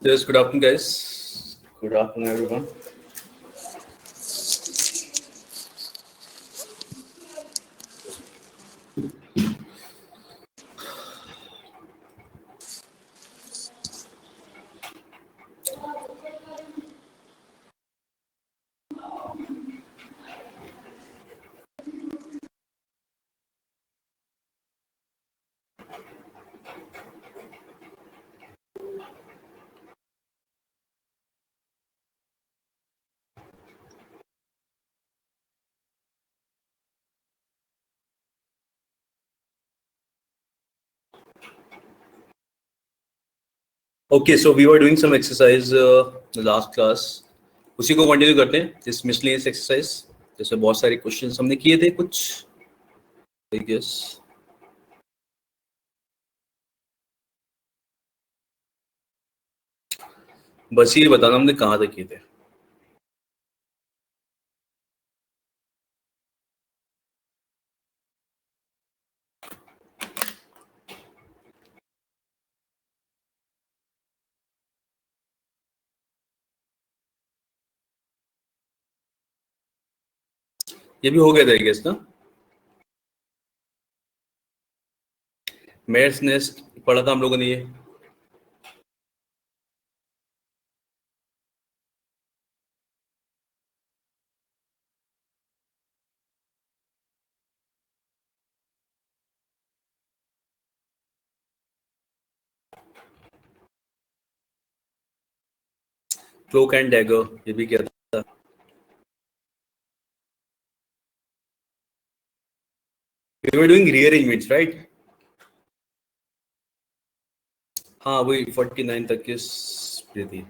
Yes, good afternoon, guys. Good afternoon, everyone. Okay, so we were doing some exercise the last class. उसी को continue करते हैं. This miscellaneous exercise. जैसे बहुत सारे क्वेश्चंस हमने किए थे कुछ. I guess. बस ये बताना हमने कहाँ तक किए थे. ये भी हो गया था I guess ना. मेयर्स नेस्ट पढ़ा था हम लोगों ने ये. क्लोक एंड डैगर ये भी किया था. We were doing rearrangements, right? हाँ वही 49 तक की थी.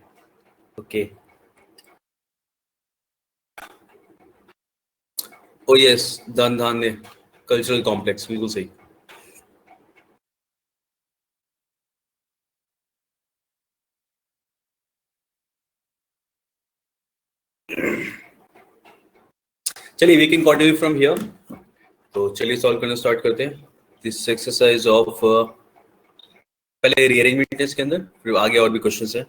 ओके. ओ यस धन धान्य कल्चरल कॉम्प्लेक्स बिल्कुल सही. चलिए we can continue from here. तो चलिए सॉल्व करना स्टार्ट करते हैं. दिस एक्सरसाइज ऑफ पहले रीअरेंजमेंट है इसके अंदर, फिर आगे और भी क्वेश्चंस है.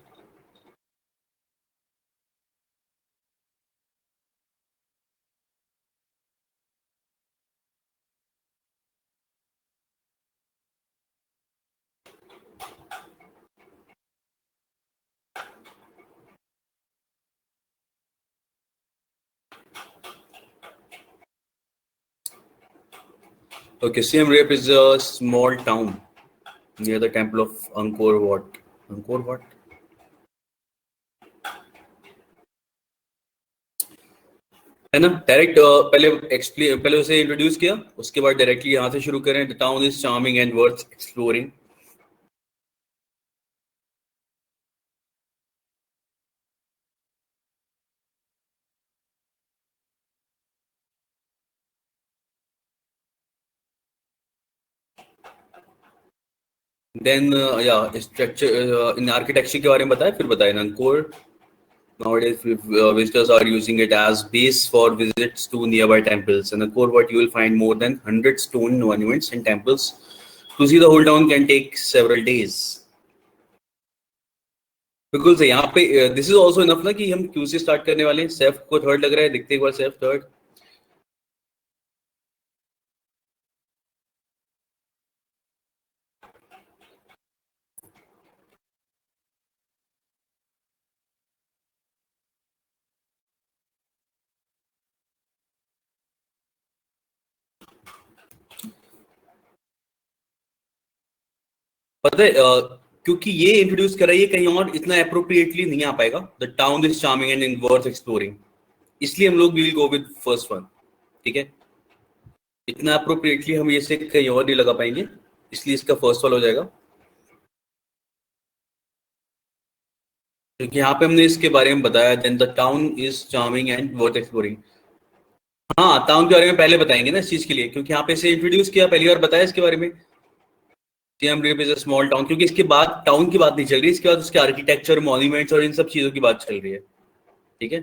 Okay, Siem Reap is a small town near the temple of Angkor Wat. Angkor Wat? है ना. डायरेक्ट पहले उसे इंट्रोड्यूस किया, उसके बाद डायरेक्टली यहाँ से शुरू करें. The town is charming and worth exploring. Then या स्ट्रक्चर इन आर्किटेक्चर के बारे में बताया, फिर बताया ना Angkor. Nowadays, visitors are using it as base for visits to nearby temples. In Angkor Wat, you will find more than 100 stone monuments and temples. To see the whole town can take several days. बिल्कुल सही. यहाँ पे this is also enough ना कि हम Q से start करने वाले हैं. सेफ को थर्ड लग रहा है, देखते एक बार सेफ थर्ड. पता है क्योंकि ये इंट्रोड्यूस करा, ये कहीं और इतना अप्रोप्रिएटली नहीं आ पाएगा. The town is charming and in worth exploring, इसलिए हम लोग will go with first one. ठीक है, इतना अप्रोप्रिएटली हम ये से कहीं और नहीं लगा पाएंगे, इसलिए इसका फर्स्ट वाला हो जाएगा. क्योंकि यहाँ पे हमने इसके बारे में बताया. Then the town is charming and worth exploring. हाँ, टाउन के बारे में पहले बताएंगे ना इस चीज के लिए, क्योंकि यहाँ पे इसे इंट्रोड्यूस किया, पहली बार बताया इसके बारे में. Siem Reap is a small town, क्योंकि इसके बाद टाउन की बात नहीं चल रही, इसके बाद उसके आर्किटेक्चर, मॉन्यूमेंट्स और इन सब चीजों की बात चल रही है. ठीक है,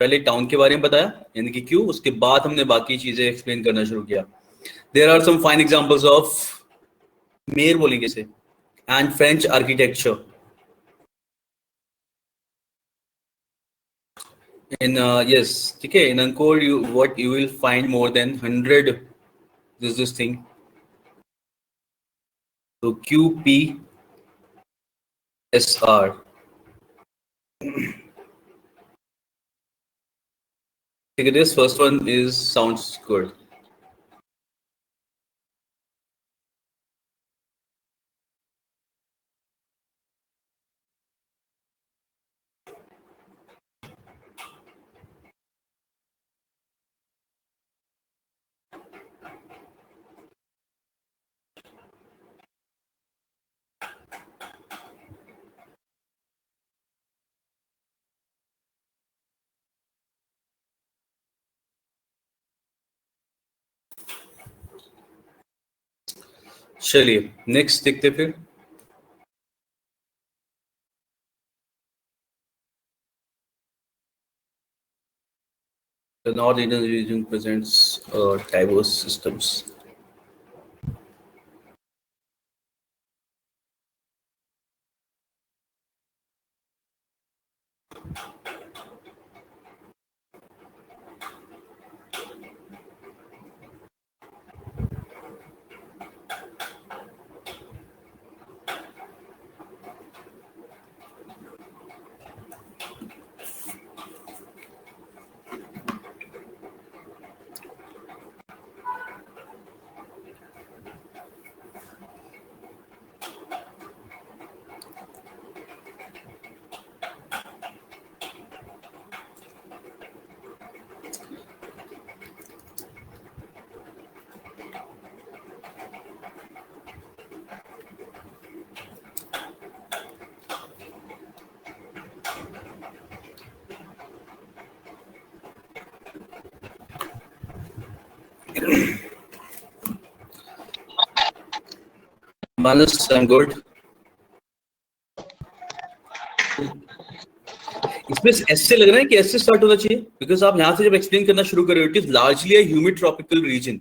पहले टाउन के बारे में बताया यानी कि क्यों, उसके बाद हमने बाकी चीजें एक्सप्लेन करना शुरू किया. There are some fine examples of मेयर बोलेंगे इसे and French architecture. In yes, ठीक है, in Angkor you what you will find more than 100 this thing. तो QPSR. ठीक है, this first one is sounds good. चलिए नेक्स्ट देखते फिर. The North Indian region presents diverse systems. Manas, I'm good. इसमें S से लग रहा है कि एस से स्टार्ट होना चाहिए, बिकॉज आप यहां से जब एक्सप्लेन करना शुरू कर रहे हो, it is largely a humid tropical region.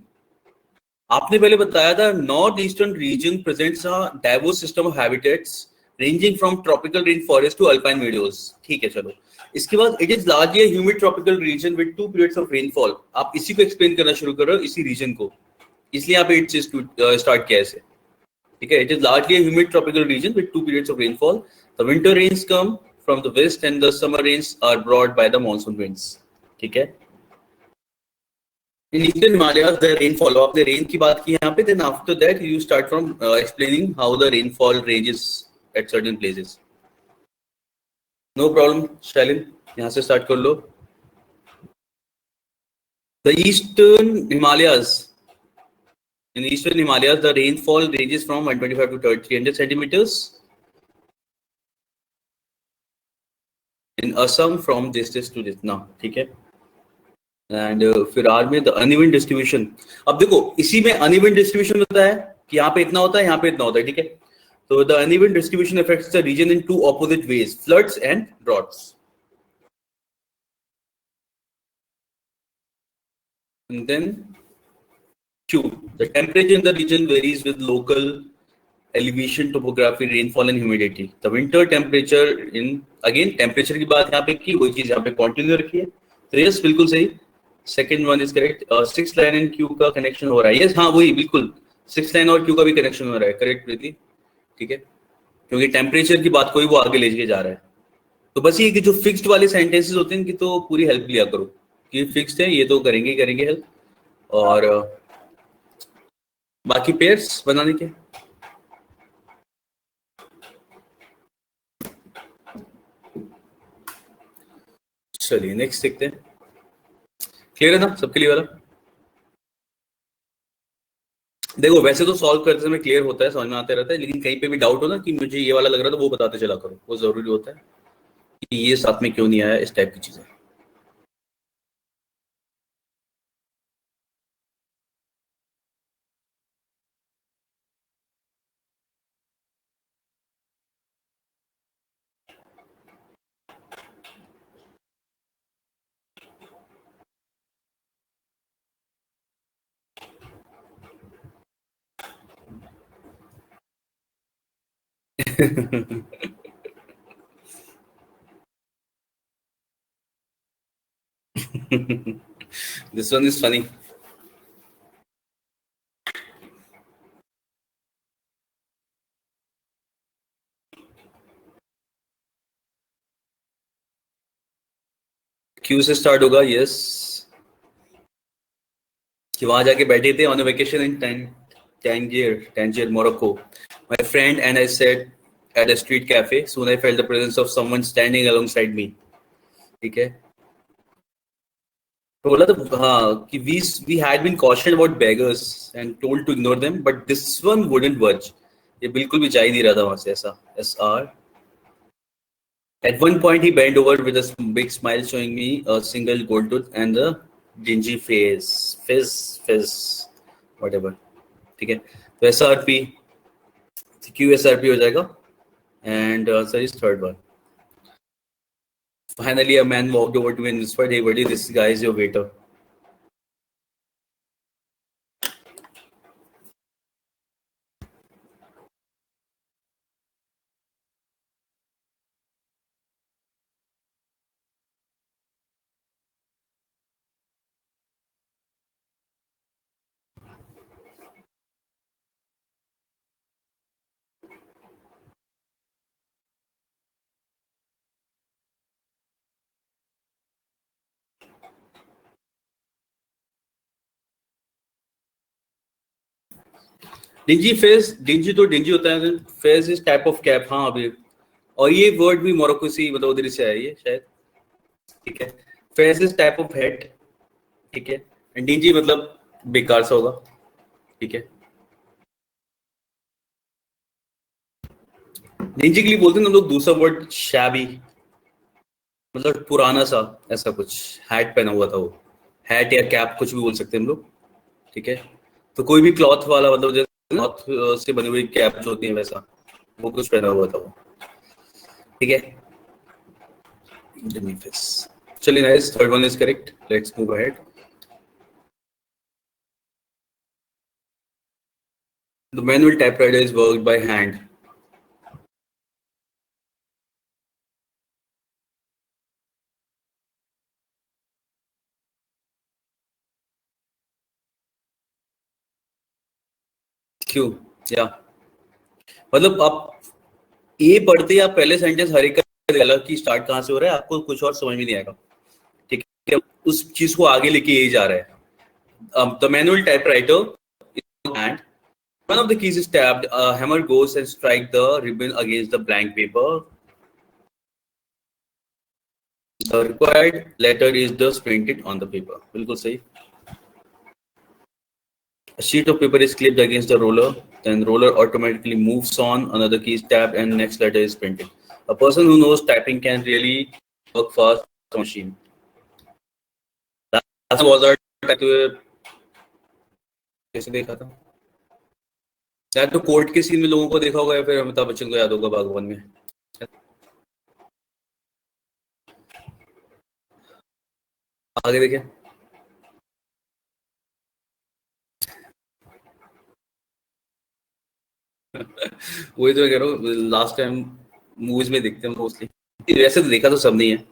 आपने पहले बताया था north eastern region presents a diverse system of habitats ranging from tropical rain forest to alpine meadows. ठीक है, चलो इसके बाद it is largely humid tropical region with 2 periods of rainfall. आप इसी को एक्सप्लेन करना शुरू कर रहे हो, इसी रीजन को, इसलिए आप 8 से स्टार्ट किया ऐसे। ठीक है, it is largely humid tropical region with 2 periods of rainfall. The winter rains come from the west and the summer rains are brought by the monsoon winds. ठीक है, in eastern Himalayas the rainfall, आपने rain की बात की यहाँ पे, then after that you start from explaining how the rainfall ranges at certain places. No problem, Shailin, यहाँ से start कर लो। The eastern Himalayas, in eastern Himalayas the rainfall ranges from 125 to 300 centimeters. In Assam from this to this now, ठीक है। And फिर are में the uneven distribution. अब देखो इसी में अनइवन डिस्ट्रीब्यूशन होता है कि यहाँ पे इतना होता है, यहाँ पे इतना होता है। ठीक है, तो the uneven distribution affects the region in 2 opposite ways, floods and droughts. And then Q, the temperature in the region varies with local elevation, topography, rainfall and humidity. The winter temperature in, again temperature की बात यहाँ पे की, वही चीज यहाँ पे continue रखी है। तो यस बिल्कुल सही, second one is correct. 6 line and Q का कनेक्शन हो रहा है, यस हाँ वही बिल्कुल, 6 लाइन और क्यू का भी कनेक्शन हो रहा है, करेक्ट प्रीति। ठीक है, क्योंकि टेम्परेचर की बात कोई वो आगे लेके जा रहा है। तो बस ये कि जो फिक्स्ड वाले सेंटेंसेस होते हैं इनकी तो पूरी हेल्प लिया करो कि फिक्स्ड है ये तो करेंगे ही करेंगे हेल्प, और बाकी पेयर्स बनाने के। चलिए नेक्स्ट देखते हैं, क्लियर है ना सबके लिए वाला। देखो वैसे तो सॉल्व करते समय क्लियर होता है, समझ में आता रहता है, लेकिन कहीं पे भी डाउट हो ना कि मुझे ये वाला लग रहा था, वो बताते चला करो, वो जरूरी होता है कि ये साथ में क्यों नहीं आया, इस टाइप की चीजें। This one is funny. Q से स्टार्ट होगा, यस। कि वहां जाके बैठे थे on a vacation in Tangier, Morocco. My friend and I sat at a street cafe. Soon I felt the presence of someone standing alongside me. ठीक है, तो बोला तो हाँ कि we had been cautioned about beggars and told to ignore them, but this one wouldn't budge. ये बिल्कुल भी जा ही नहीं रहा था वहां से, ऐसा SR. At one point he bent over with a big smile showing me a single gold tooth and a dingy fizz, whatever. ठीक है, तो SRP QSRP हो जाएगा, and answer is third one. Finally a man walked over to me and whispered, "Hey buddy, this guy is your waiter." Dingy phase, dingy तो dingy होता है, phase is type of cap, हाँ अभी, और ये word भी Morocco से मतलब उधर से है ये शायद। ठीक है, phase is type of head. ठीक है, एंड डिंजी मतलब बेकार सा होगा। ठीक है, डिंजी के लिए बोलते हैं हम लोग दूसरा वर्ड शैबी, मतलब पुराना सा, ऐसा कुछ। हैट पहना हुआ था वो, हैट या कैप कुछ भी बोल सकते हैं हम लोग। ठीक है, तो कोई भी क्लॉथ वाला, मतलब जैसे क्लॉथ से बनी हुई कैप जो होती है वैसा, वो कुछ पहना हुआ था वो। ठीक है, चलिए nice, third one is correct, let's move ahead. The manual typewriter is worked by hand. क्यों? या मतलब आप ए पढ़ते आप पहले सेंटेंस हर एक का अलग की स्टार्ट कहाँ से हो रहा है, आपको कुछ और समझ में नहीं आएगा, ठीक है? उस चीज को आगे लेके ये जा रहा है. The manual typewriter is in hand. One of the keys is tapped. A hammer goes and strike the ribbon against the blank paper. The required letter is thus printed on the paper. बिल्कुल सही. A sheet of paper is clipped against the roller. Then roller automatically moves on. Another key is tapped and next letter is printed. A person who knows typing can really work fast on a machine. That was our कैसे देखा था? या तो court के scene में लोगों को देखा होगा या फिर अमिताभ बच्चन को याद होगा बागवान में. आगे देखें. वही तो कह रहा हूँ, लास्ट टाइम मूवीज में देखते हैं मोस्टली. वैसे तो देखा तो सब नहीं है.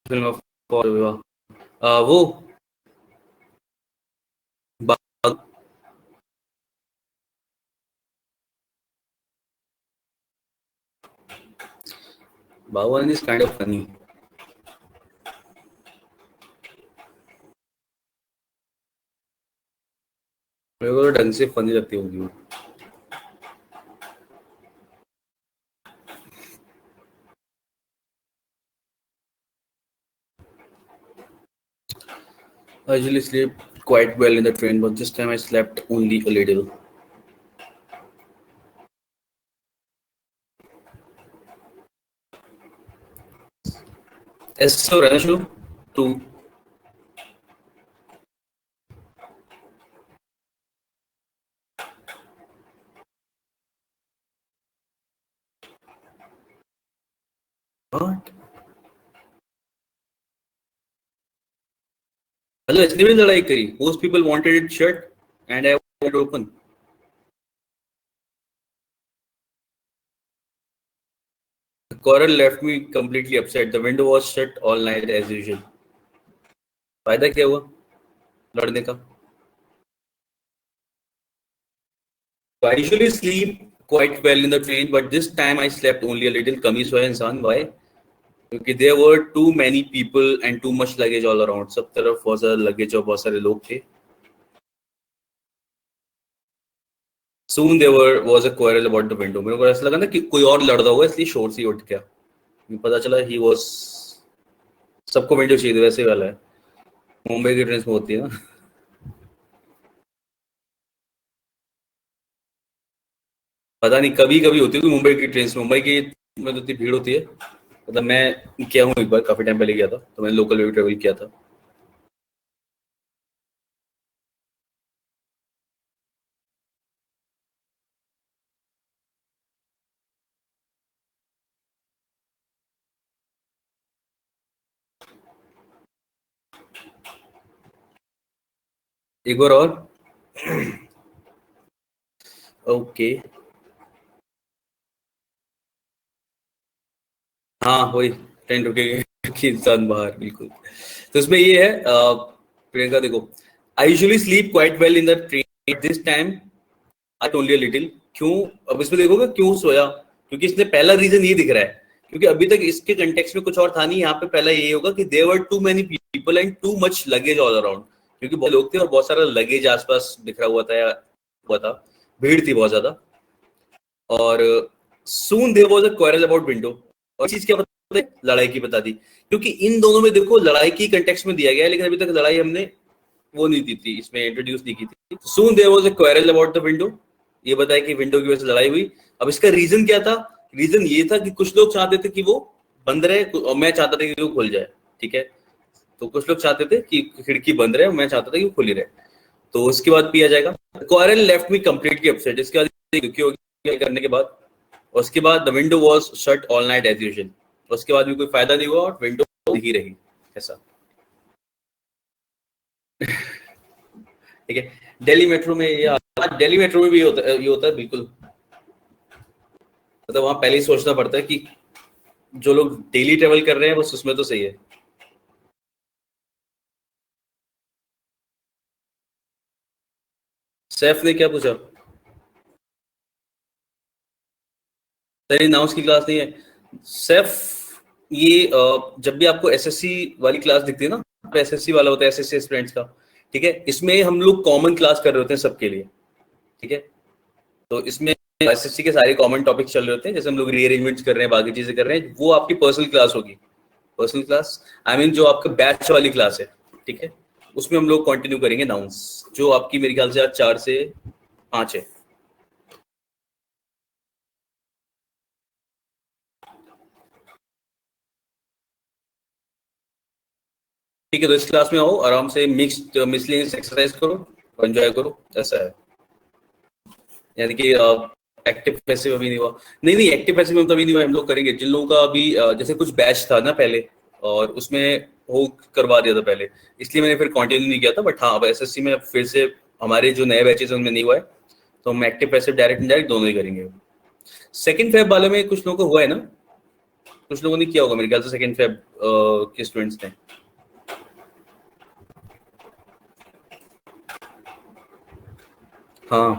फिल्म ऑफ वो बागवान इज काइंड ऑफ फनी. मेरे को तो ढंग से फनी लगती होगी वो. I usually sleep quite well in the train, but this time I slept only a little. ऐसा हो रहा है ना शुरू टू. मतलब इसने भी लड़ाई करी. Most people wanted it shut and I wanted it open. The quarrel left me completely upset. The window was shut all night as usual. फायदा क्या हुआ लड़ने का? I usually sleep quite well in the train, but this time I slept only a little. कमी सोया इंसान. Why? क्योंकि there were too many people and too much luggage all around. सब तरफ बहुत सारा luggage और बहुत सारे लोग थे. Soon there was a quarrel about the window. मेरे को ऐसा लगा ना कि कोई और लड़ रहा होगा इसलिए शोर से उठ गया. पता चला he was सबको विंडो चाहिए. वैसे वाला है मुंबई की ट्रेन में होती है ना. पता नहीं कभी कभी होती है मुंबई की ट्रेन. मुंबई की में तो इतनी भीड़ होती है. मतलब मैं क्या हूँ एक बार काफी टाइम पहले गया था तो मैंने लोकल में भी ट्रेवल किया था. एक बार और. ओके हाँ वही ट्रेन रुकेगी इंसान बाहर. बिल्कुल. तो इसमें ये है प्रियंका देखो. I usually sleep quite well in the train. This time I only a little. क्यों? अब इसमें देखोगे क्यों सोया. क्योंकि इसने पहला रीजन ये दिख रहा है क्योंकि अभी तक इसके कंटेक्स्ट में कुछ और था नहीं. यहाँ पे पहला ये होगा कि there were too many people and too much luggage all around. क्योंकि बहुत लोग थे और बहुत सारा लगेज आसपास बिखरा हुआ था या हुआ था. भीड़ थी बहुत ज्यादा. और soon there was a quarrel about window. और चीज क्या बता दी? लड़ाई की बता दी. क्योंकि इन दोनों में देखो लड़ाई की कंटेक्स्ट में दिया गया है लेकिन अभी तक लड़ाई हमने वो नहीं दी थी, इसमें इंट्रोड्यूस नहीं की थी. Soon there was a quarrel about the window. ये बताया कि विंडो की वजह से लड़ाई हुई. अब इसका रीजन क्या था? रीजन ये था कि कुछ लोग चाहते थे कि वो बंद रहे और मैं चाहता था कि वो खुल जाए. ठीक है. तो कुछ लोग चाहते थे कि खिड़की बंद रहे, मैं चाहता था कि वो खुली रहे, तो उसके बाद पिया जाएगा। Quarrel left me completely upset, इसके बाद दुखी हो गया करने के बाद। उसके बाद the window was shut all night as usual, उसके बाद भी कोई फायदा नहीं हुआ और विंडो ही रही ऐसा। ठीक है, दिल्ली मेट्रो में दिल्ली मेट्रो में भी ये होता है बिल्कुल। मतलब वहां पहले ही सोचना पड़ता है कि जो लोग डेली ट्रेवल कर रहे हैं बस उसमें तो सही है। सैफ ने क्या पूछा? सर नाउंस की क्लास नहीं है सैफ। ये जब भी आपको एसएससी वाली क्लास दिखती है ना, एसएससी वाला होता है एसएससी स्टूडेंट्स का, ठीक है, इसमें हम लोग कॉमन क्लास कर रहे होते हैं सबके लिए, ठीक है। तो इसमें एसएससी के सारे कॉमन टॉपिक चल रहे होते हैं, जैसे हम लोग रीअरेंजमेंट्स कर रहे हैं, बाकी चीजें कर रहे हैं, वो आपकी पर्सनल क्लास होगी। पर्सनल क्लास आई मीन जो आपका बैच वाली क्लास है, ठीक है, उसमें हम लोग कंटिन्यू करेंगे नाउंस, जो आपकी मेरे ख्याल से आज 4 से 5 है। ठीक है, तो इस क्लास में आओ, आराम से मिक्स्ड मिसलेनियस एक्सरसाइज करो, एंजॉय करो, ऐसा है। यानी कि एक्टिव पैसिव अभी नहीं हुआ। नहीं नहीं, एक्टिव पैसिव में तभी नहीं हुआ, हम लोग करेंगे जिन लोगों का अभी जैसे कुछ बैच था ना पहले, और उसमें वो करवा दिया था पहले, इसलिए मैंने फिर कंटिन्यू नहीं किया था। बट हाँ, अब एसएससी में फिर से हमारे जो नए बैचेस हैं उनमें नहीं हुआ है, तो हम एक्टिव पैसिव डायरेक्ट इनडायरेक्ट दोनों ही करेंगे। सेकंड फेब वाले में कुछ लोगों को हुआ है ना, कुछ लोगों ने किया होगा मेरे ख्याल से सेकंड फेब के स्टूडेंट्स ने। हाँ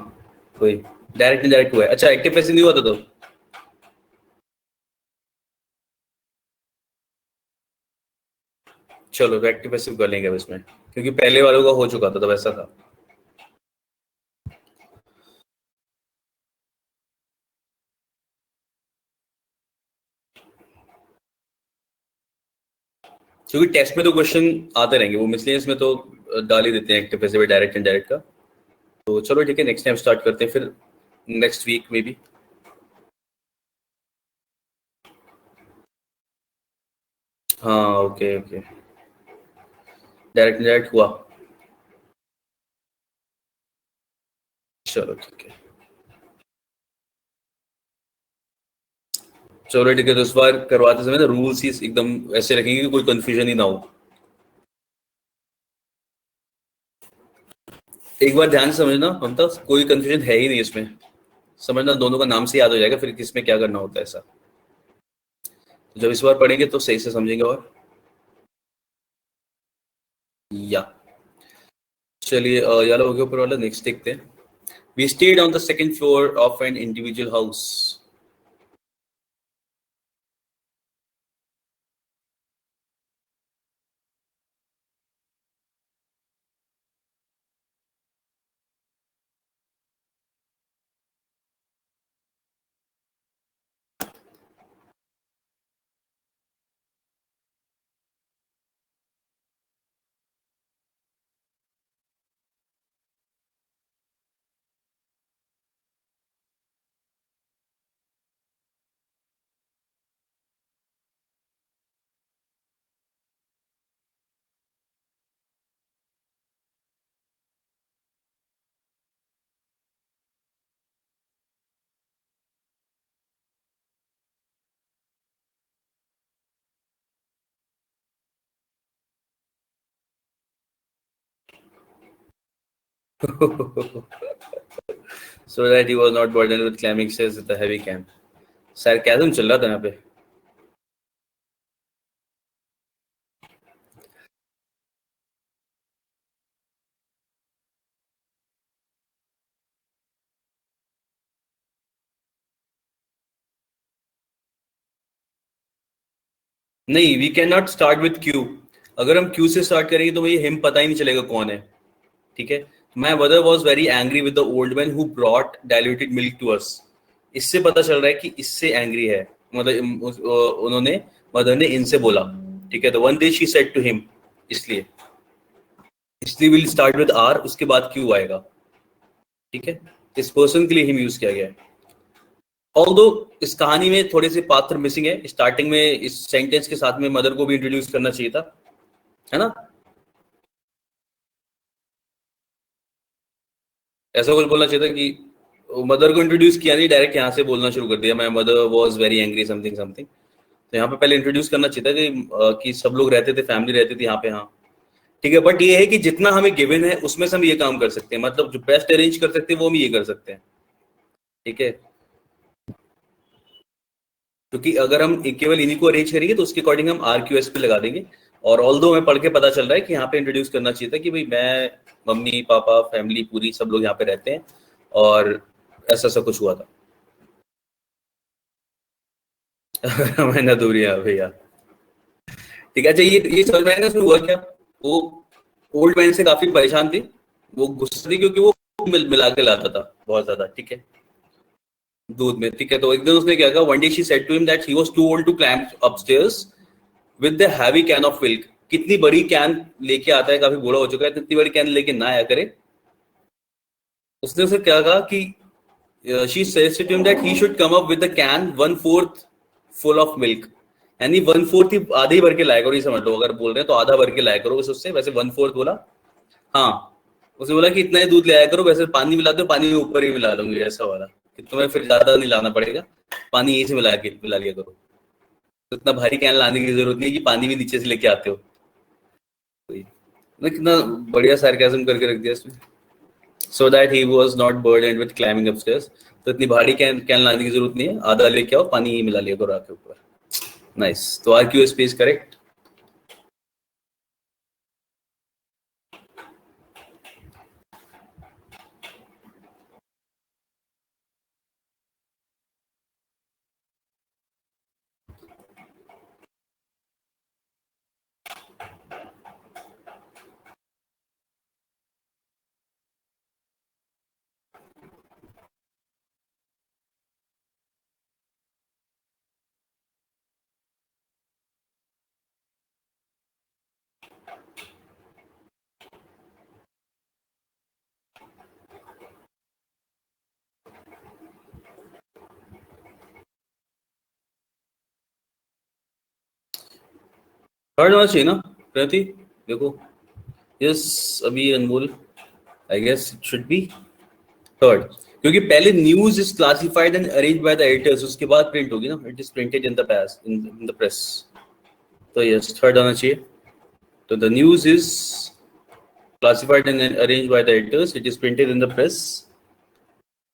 वही, डायरेक्ट इनडायरेक्ट हुआ है। अच्छा, एक्टिव पैसिव नहीं हुआ था तो? चलो तो एक्टिव पैसिव कर लेंगे अब इसमें, क्योंकि पहले वालों का हो चुका था तब ऐसा था। क्योंकि टेस्ट में तो क्वेश्चन आते रहेंगे, वो मिसलेनियस में तो डाल ही देते हैं एक्टिव पैसिव डायरेक्ट इनडायरेक्ट का। तो चलो ठीक है, नेक्स्ट टाइम स्टार्ट करते हैं फिर, नेक्स्ट वीक में भी। हाँ ओके ओके, डायरेक्ट इनडायरेक्ट हुआ। चलो ठीक है, चलो ठीक है, तो इस बार करवाते समय ना रूल्स ही एकदम ऐसे रखेंगे कि कोई कंफ्यूजन ही ना हो। एक बार ध्यान से समझना, हम तो कोई कंफ्यूजन है ही नहीं इसमें, समझना दोनों का नाम से याद हो जाएगा फिर किसमें क्या करना होता है ऐसा। तो जब इस बार पढ़ेंगे तो सही से समझेंगे। और या चलिए, यालो हो गया ऊपर वाला, नेक्स्ट देखते हैं। We stayed on the second floor of an individual house. So that he was not burdened with climbing stairs with a heavy camp. Sarcasm चल रहा था यहाँ पे। नहीं, we can not start with Q. अगर हम क्यू से start करेंगे तो मुझे हिम पता ही नहीं चलेगा कौन है, ठीक है। My mother was very angry with the old man who brought diluted milk to us. इससे पता चल रहा है कि इससे एंग्री है, मतलब उन्होंने, मदर ने इनसे बोला, ठीक है। तो one day she said to him, इसलिए इसलिए विल स्टार्ट विद आर, उसके बाद क्यू आएगा, ठीक है। इस पर्सन के लिए हिम यूज किया गया है। ऑल्दो इस कहानी में थोड़े से पात्र मिसिंग है, स्टार्टिंग में इस सेंटेंस के साथ में मदर को भी इंट्रोड्यूस करना चाहिए था, है ना? ऐसा कुछ बोलना चाहिए था कि मदर को इंट्रोड्यूस किया नहीं, डायरेक्ट यहाँ से बोलना शुरू कर दिया, my mother was very angry something something. तो यहाँ पे पहले इंट्रोड्यूस करना चाहिए था कि सब लोग रहते थे, फैमिली रहती थी यहाँ पे। हाँ ठीक है, बट ये है कि जितना हमें गिवन है उसमें से हम ये काम कर सकते हैं, मतलब जो बेस्ट अरेंज कर सकते हैं वो हम ये कर सकते हैं। ठीक है, क्योंकि अगर हम केवल इन्हीं को अरेंज करेंगे तो उसके अकॉर्डिंग हम RQS पे लगा देंगे। और ऑल दो हमें पढ़ के पता चल रहा है कि यहाँ पे इंट्रोड्यूस करना चाहिए था कि भाई मैं, मम्मी पापा फैमिली पूरी सब लोग यहाँ पे रहते हैं और ऐसा ऐसा कुछ हुआ था। मैं दूरी है भैया। ठीक है, अच्छा ये समझ में आएगा इसमें हुआ क्या। वो ओल्ड मैन से काफी परेशान थी, वो गुस्सा थी क्योंकि वो मिला के लाता था बहुत ज्यादा। ठीक है, दूध में। ठीक है, तो एक दिन उसने क्या कहा, one day she said to him that he was too old to climb upstairs with the heavy can of milk. कितनी बड़ी कैन लेके आता है, काफी बूढ़ा हो चुका है, तो इतनी बड़ी कैन लेके ना आया करे। उसने उसे क्या कहा कि she said to him that he should come up with the can 1/4 full of milk. यानी 1/4 ही, आधे ही भर के लाया करो, ये समझ लो। अगर बोल रहे हैं तो आधा भर के लाया करो बस उससे, वैसे 1/4 बोला। हाँ, उसने बोला कि इतना ही दूध ले आया करो, वैसे पानी मिलाते हो, पानी में ऊपर ही मिला लूंगी, ऐसा वाला कि तुम्हें फिर ज्यादा नहीं लाना पड़ेगा, पानी यहीं से मिला लिया करो। तो इतना भारी कैन लाने की जरूरत नहीं है कि पानी भी नीचे से लेके आते हो। ना कितना बढ़िया सार्केज्म करके रख दिया इसमें। So that he was not burdened with climbing upstairs. तो इतनी भारी कैन कैन लाने की जरूरत नहीं है, आधा लेके आओ, पानी ही मिला लिया करो आके ऊपर। नाइस, तो RQS इज करेक्ट। थर्ड होना चाहिए ना प्रणति, देखो। यस, अभी Anmol, I guess it should be third, क्योंकि पहले news is classified and arranged by the editors, उसके बाद प्रिंट होगी ना, it is printed in the pass in the press. तो यस, थर्ड आना चाहिए। तो the news is classified and arranged by the editors, it is printed in the press,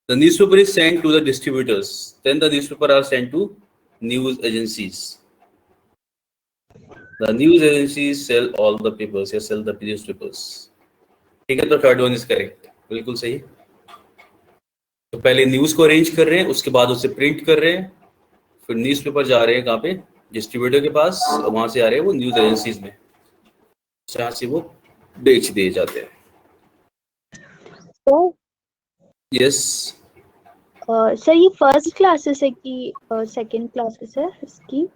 the newspaper is sent to the distributors, then the newspaper are sent to news agencies, the news agencies sell all the papers, या sell the newspapers। ठीक है, तो third one is correct, बिल्कुल सही। तो पहले news को arrange कर रहे हैं, उसके बाद उसे प्रिंट कर रहे हैं, फिर न्यूज़पेपर जा रहे हैं कहाँ पे, डिस्ट्रीब्यूटर के पास, वहां से आ रहे हैं वो न्यूज एजेंसीज में, जहाँ से वो बेच दिए जाते हैं। यस सर, ये फर्स्ट क्लासेस है कि सेकंड क्लासेस है इसकी?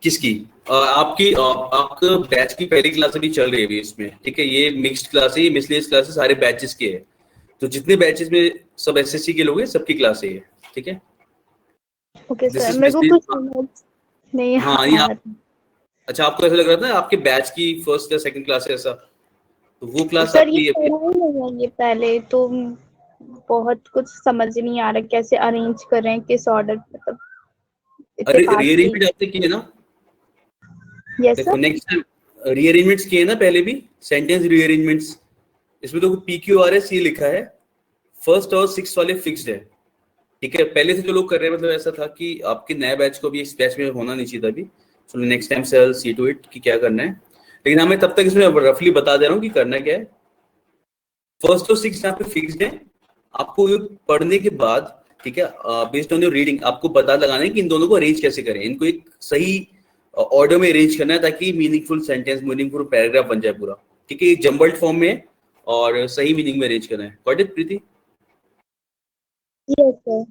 किसकी? आपकी आपका बैच की पहली क्लास अभी चल रही है इसमें। ठीक है, ये मिक्स्ड क्लास है, ये मिसलेनियस क्लासेस सारे बैचेस के है। तो जितने बैचेस में सब SSC के लोग हैं, सबकी क्लास है ये। ठीक है, ओके दिस सर, इज मेरे को मिसलेनियस। कुछ समझ नहीं हाँ, आ ये रहा था। अच्छा, आपको ऐसा लग रहा था ना आपके बैच की फर्स्ट या सेकंड क्लास है ऐसा, तो वो क्लास सर, ये आपकी अभी। पढ़ा ही नहीं है ये पहले तो, बहुत कुछ समझ नहीं आ रहा कैसे अरेंज कर रहे हैं, किस ऑर्डर, मतलब इतने अरे पार्ट्स के। रीअरेंजमेंट आपने किए ना, यस देखो सर। नेक्स्ट टाइम रीअरेंजमेंट्स किए ना पहले भी, सेंटेंस रीअरेंजमेंट्स। इसमें तो PQRS ये लिखा है, फर्स्ट और सिक्स वाले फिक्स्ड है। ठीक है, पहले से जो लोग कर रहे हैं, मतलब ऐसा था कि आपके नए बैच को भी इस बैच में होना नहीं चाहिए था अभी। सो नेक्स्ट टाइम से आई सी टू इट कि क्या करना है, लेकिन हमें तब तक इसमें रफली बता दे रहा हूँ कि करना क्या है। फर्स्ट और सिक्स यहाँ पे फिक्स्ड है, आपको पढ़ने के बाद, ठीक है, बेस्ड ऑन योर रीडिंग आपको पता लगाना है कि इन दोनों को अरेंज कैसे करें, इनको एक सही ऑर्डर में अरेंज करना है ताकि मीनिंगफुल सेंटेंस, मीनिंगफुल पैराग्राफ बन जाए पूरा। ठीक है, एक जम्बल्ड फॉर्म में और सही मीनिंग में अरेंज करना है। Got it Preeti? Yes sir.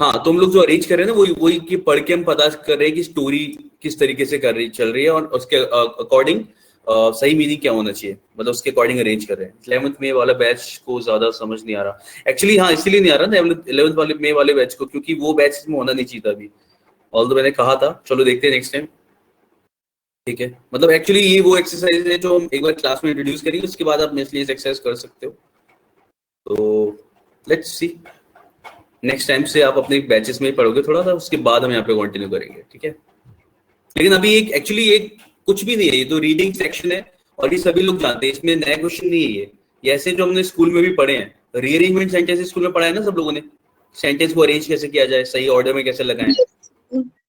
हाँ, तो हम लोग जो अरेंज कर रहे हैं ना, वही वही कि पढ़ के हम पता कर रहे हैं कि स्टोरी किस तरीके से चल रही है और उसके अकॉर्डिंग सही मीनिंग क्या होना चाहिए, मतलब उसके अकॉर्डिंग अरेंज कर रहे हैं। 11th में वाला बैच को ज्यादा समझ नहीं आ रहा एक्चुअली। हाँ, इसीलिए नहीं आ रहा था 11th वाले में वाले बैच को, क्योंकि वो बैच में होना नहीं चाहिए था अभी। ऑल तो मैंने कहा था, चलो देखते हैं नेक्स्ट टाइम ठीक है, मतलब एक्चुअली ये वो एक्सरसाइज है जो हम एक बार क्लास में इंट्रोड्यूस करेंगे, उसके बाद आप मिसलेनियस एक्सरसाइज कर सकते हो। तो लेट्स सी, नेक्स्ट टाइम से आप अपने बैचेस में ही पढ़ोगे थोड़ा सा, उसके बाद हम यहाँ पे कंटिन्यू करेंगे, ठीक है। लेकिन अभी एक एक्चुअली एक कुछ भी नहीं है, ये तो रीडिंग सेक्शन है और ये सभी लोग जानते हैं, इसमें नया क्वेश्चन नहीं है ये ऐसे जो हमने स्कूल में भी पढ़े हैं, रीअरेंजमेंट सेंटेंस स्कूल में पढ़ा है ना सब लोगों ने, सेंटेंस को अरेंज कैसे किया जाए, सही ऑर्डर में कैसे लगाएं।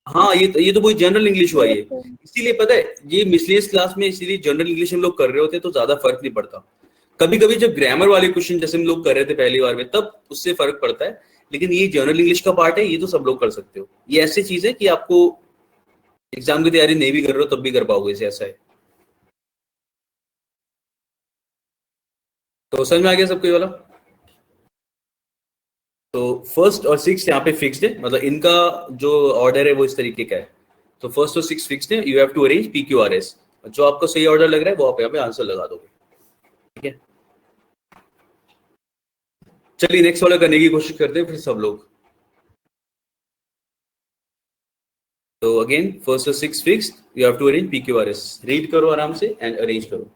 हाँ, ये तो कोई जनरल इंग्लिश हुआ ये, इसीलिए पता है ये मिसलेनियस क्लास में इसीलिए जनरल इंग्लिश हम लोग कर रहे होते तो ज्यादा फर्क नहीं पड़ता। कभी कभी जब ग्रामर वाले क्वेश्चन जैसे हम लोग कर रहे थे पहली बार में, तब उससे फर्क पड़ता है, लेकिन ये जनरल इंग्लिश का पार्ट है, ये तो सब लोग कर सकते हो। ये ऐसी चीज है कि आपको एग्जाम की तैयारी नहीं भी कर रहे हो तब भी कर पाओगे, इसे ऐसा है। तो समझ में आ गया सबको ये वाला। तो फर्स्ट और सिक्स यहाँ पे फिक्स्ड है, मतलब इनका जो ऑर्डर है वो इस तरीके का है। तो फर्स्ट और सिक्स फिक्स्ड है, you have to arrange P Q R S, जो आपको सही ऑर्डर लग रहा है वो आप यहाँ पे आंसर लगा दोगे, ठीक है। चलिए नेक्स्ट वाला करने की कोशिश करते हैं फिर सब लोग। तो अगेन फर्स्ट और six fixed, you have to arrange P Q R S, read करो आराम से एंड अरेंज करो।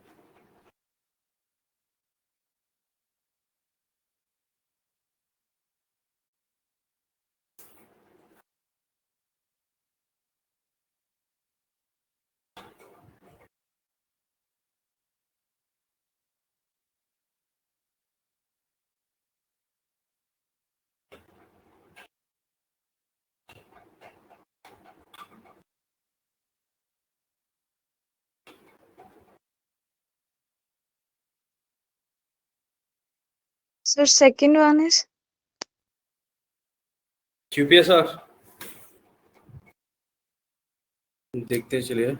Sir, second one is QPSR देखते हैं, चलिए।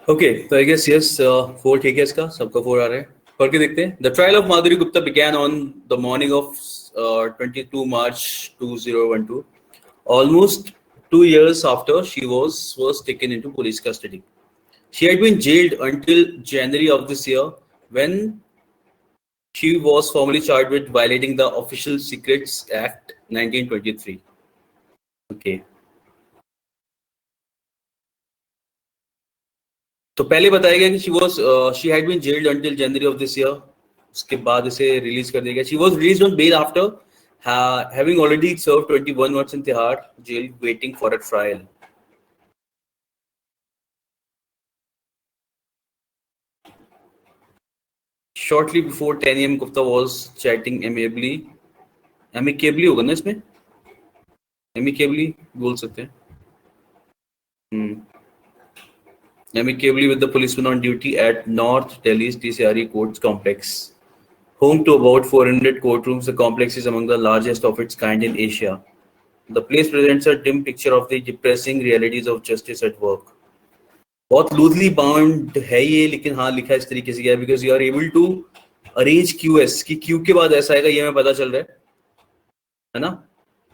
ओके, तो आई गेस यस, 4 ठीक है, इसका सबका 4 आ रहा है। पढ़ के देखते हैं। The trial of Madhuri Gupta began on the morning of 22 March 2012, almost 2 years after she was first taken into police custody. She had been jailed until January of this year, when she was formally charged with violating the Official Secrets Act 1923. Okay. तो पहले बताया गया कि she had been jailed until January of this year, उसके बाद इसे release कर दिया गया। She was released on bail after having already serve 21 months in Tihar jail waiting for a trial. Shortly before 10 a.m. Gupta was chatting amicably होगा ना इसमें, amicably बोल सकते हैं, amicably with the policeman on duty at North Delhi's TCRE Courts Complex. Home to about 400 courtrooms, the complex is among the largest of its kind in Asia. The place presents a dim picture of the depressing realities of justice at work. बहुत loosely bound है ये, लेकिन हाँ लिखा इस तरीके से गया, because you are able to arrange QS की Q के बाद ऐसा आएगा, ये हमें पता चल रहा है ना।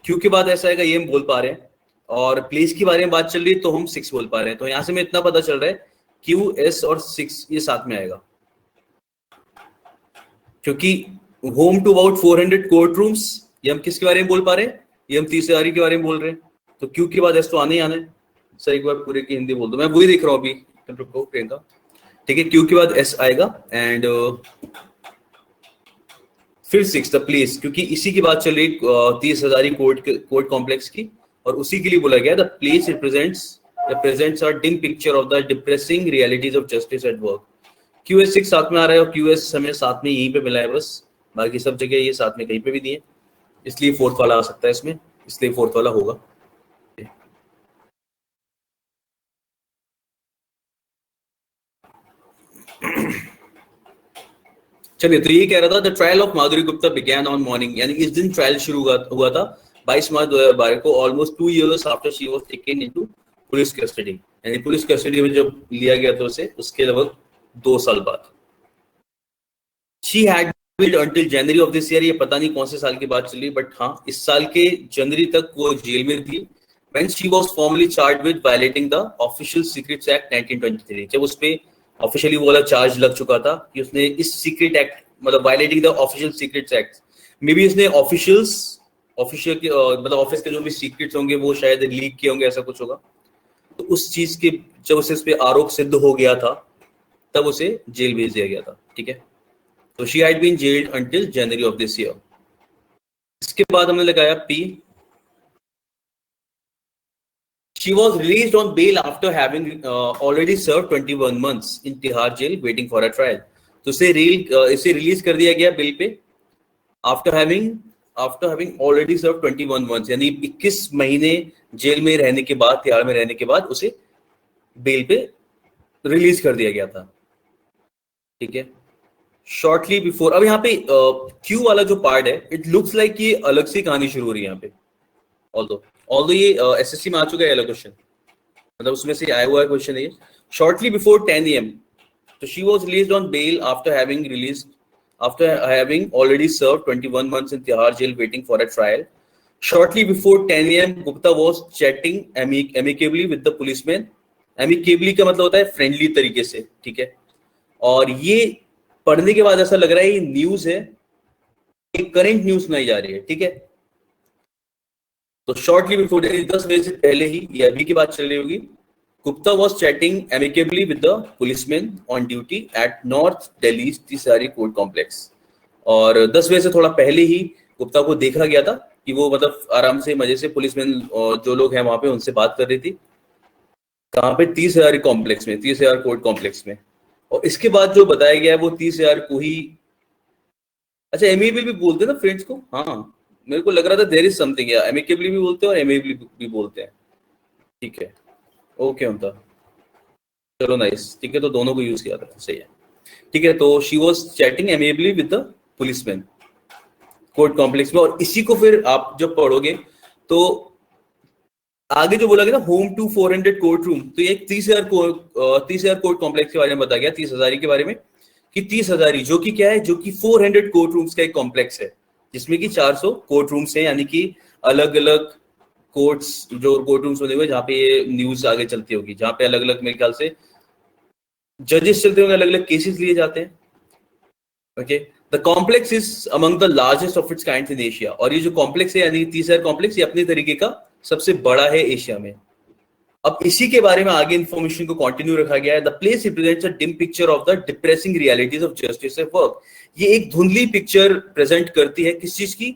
Q के बाद ऐसा आएगा, ये हम बोल पा रहे हैं, और प्लेस के बारे में बात चल रही है तो हम 6 बोल पा रहे हैं। तो यहाँ से हमें इतना पता चल रहा है QS और 6 ये साथ में आएगा, क्योंकि home to about 400 court rooms, ये हम किसके बारे में बोल पा रहे हैं, ये हम तीसरी के बारे में बोल रहे हैं, तो क्यू के बाद एस तो आने ही आना है। सर एक बार पूरे की हिंदी बोल दो, मैं वही देख रहा हूँ अभी, रुको प्रियंका, ठीक है। क्यू के बाद एस आएगा एंड फिर 6 द प्लेस, क्योंकि इसी की बात चल रही 30 हजारी कोर्ट कॉम्प्लेक्स की, और उसी के लिए बोला गया the place represents a dim picture of the depressing realities of justice at work. QS 6 साथ में आ रहा है और QS हमें साथ में यहीं पे मिला है बस, बाकी सब जगह ये साथ में कहीं पे भी नहीं है, इसलिए फोर्थ वाला आ सकता है इसमें, इसलिए फोर्थ वाला होगा। चलिए, तो ये कह रहा था the trial of Madhuri Gupta began on morning, यानी इस दिन ट्रायल शुरू हुआ था 22 मार्च 2012 को, almost 2 years after she was taken into police custody, यानी पुलिस कस्टडी में जब लिया गया था उसे, उसके लगभग 2 साल बाद। She had been until January of this year, ये पता नहीं कौन से साल की बात चली, बट हाँ इस साल के जनवरी तक वो जेल में थी। When she was formally charged with violating the Official Secrets Act 1923, जब उसपे ऑफिशियली वो वाला चार्ज लग चुका था कि उसने इस सीक्रेट एक्ट, मतलब violating the official secrets act, may be उसने ऑफिशियल के मतलब ऑफिस के जो भी सीक्रेट्स होंगे वो शायद लीक किए होंगे, ऐसा कुछ होगा। तो उस चीज के जब उसे इस पे आरोप सिद्ध हो गया था तब उसे जेल भेज दिया गया था, ठीक है। तो she had been jailed until January of this year. इसके बाद हमने लगाया P, she was released on bail after having already served 21 months in Tihar jail waiting for a trial. तो इसे रिलीज कर दिया गया bill pay after having already served 21 months, यानी 21 महीने जेल में रहने के बाद, तिहाड़ में रहने के बाद उसे बेल पे रिलीज कर दिया गया था, ठीक है। शॉर्टली बिफोर, अब यहाँ पे क्यू वाला जो पार्ट है, इट लुक्स लाइक ये अलग से कहानी शुरू हो रही है यहाँ पे, ऑल्दो ये एसएससी में आ चुका है वाला क्वेश्चन, मतलब उसमें से आया हुआ क्वेश्चन है। शॉर्टली बिफोर 10 AM, तो she was released on bail after having already served 21 months in Tihar jail waiting for a trial. Shortly before 10 AM, Gupta was chatting amicably with the policeman. Amicably का मतलब होता है friendly तरीके से, ठीक है। और ये पढ़ने के बाद ऐसा लग रहा है ये न्यूज है, ये करंट न्यूज सुनाई जा रही है, ठीक है। तो शॉर्टली बिफोर, 10 बजे से पहले ही, ये अभी की बात चल रही होगी, Gupta was chatting amicably with the policeman on duty at north Delhi तीसरी कोर्ट कॉम्प्लेक्स। और 10 बजे से थोड़ा पहले ही गुप्ता को देखा गया था कि वो मतलब आराम से मजे से पुलिसमैन जो लोग हैं वहां पे उनसे बात कर रही थी, कहाँ पे, 30,000 कॉम्प्लेक्स में, 30,000 कोर्ट कॉम्प्लेक्स में। और इसके बाद जो बताया गया है वो 30,000 को ही, अच्छा एमिकेबली भी बोलते हैं ना फ्रेंड्स को, हाँ मेरे को लग रहा था देयर इज समथिंग, या एमिकेबली भी बोलते हैं और एमिकेबली भी बोलते हैं, ठीक है। ओके होता, चलो नाइस, ठीक है, तो दोनों को यूज किया था, सही है, ठीक है। तो she was chatting amicably with the policeman court complex में। और इसी को फिर आप जब पढ़ोगे तो आगे जो बोला गया ना, होम टू 400 कोर्ट रूम, तो ये 30,000 कोर्ट कॉम्प्लेक्स के बारे में बताया गया, 30,000 के बारे में, कि 30,000 जो कि क्या है, जो कि 400 कोर्ट रूम्स का एक कॉम्प्लेक्स है, जिसमें कि 400 कोर्ट रूम्स हैं, यानी कि अलग अलग कोर्ट्स, जो कोर्ट रूम्स बने हुए जहाँ पे ये न्यूज आगे चलती होगी, जहाँ पे अलग अलग मेरे ख्याल से जजेस चलते होंगे, अलग अलग केसेस लिए जाते हैं, okay. The complex is among the largest of its kind in Asia, और ये जो कॉम्प्लेक्स है यानी 30,000 कॉम्प्लेक्स, ये अपने तरीके का सबसे बड़ा है एशिया में। अब इसी के बारे में आगे इंफॉर्मेशन को कंटिन्यू रखा गया है। The place represents a dim picture of the depressing realities of justice at work. ये एक धुंधली पिक्चर प्रेजेंट करती है किस चीज की,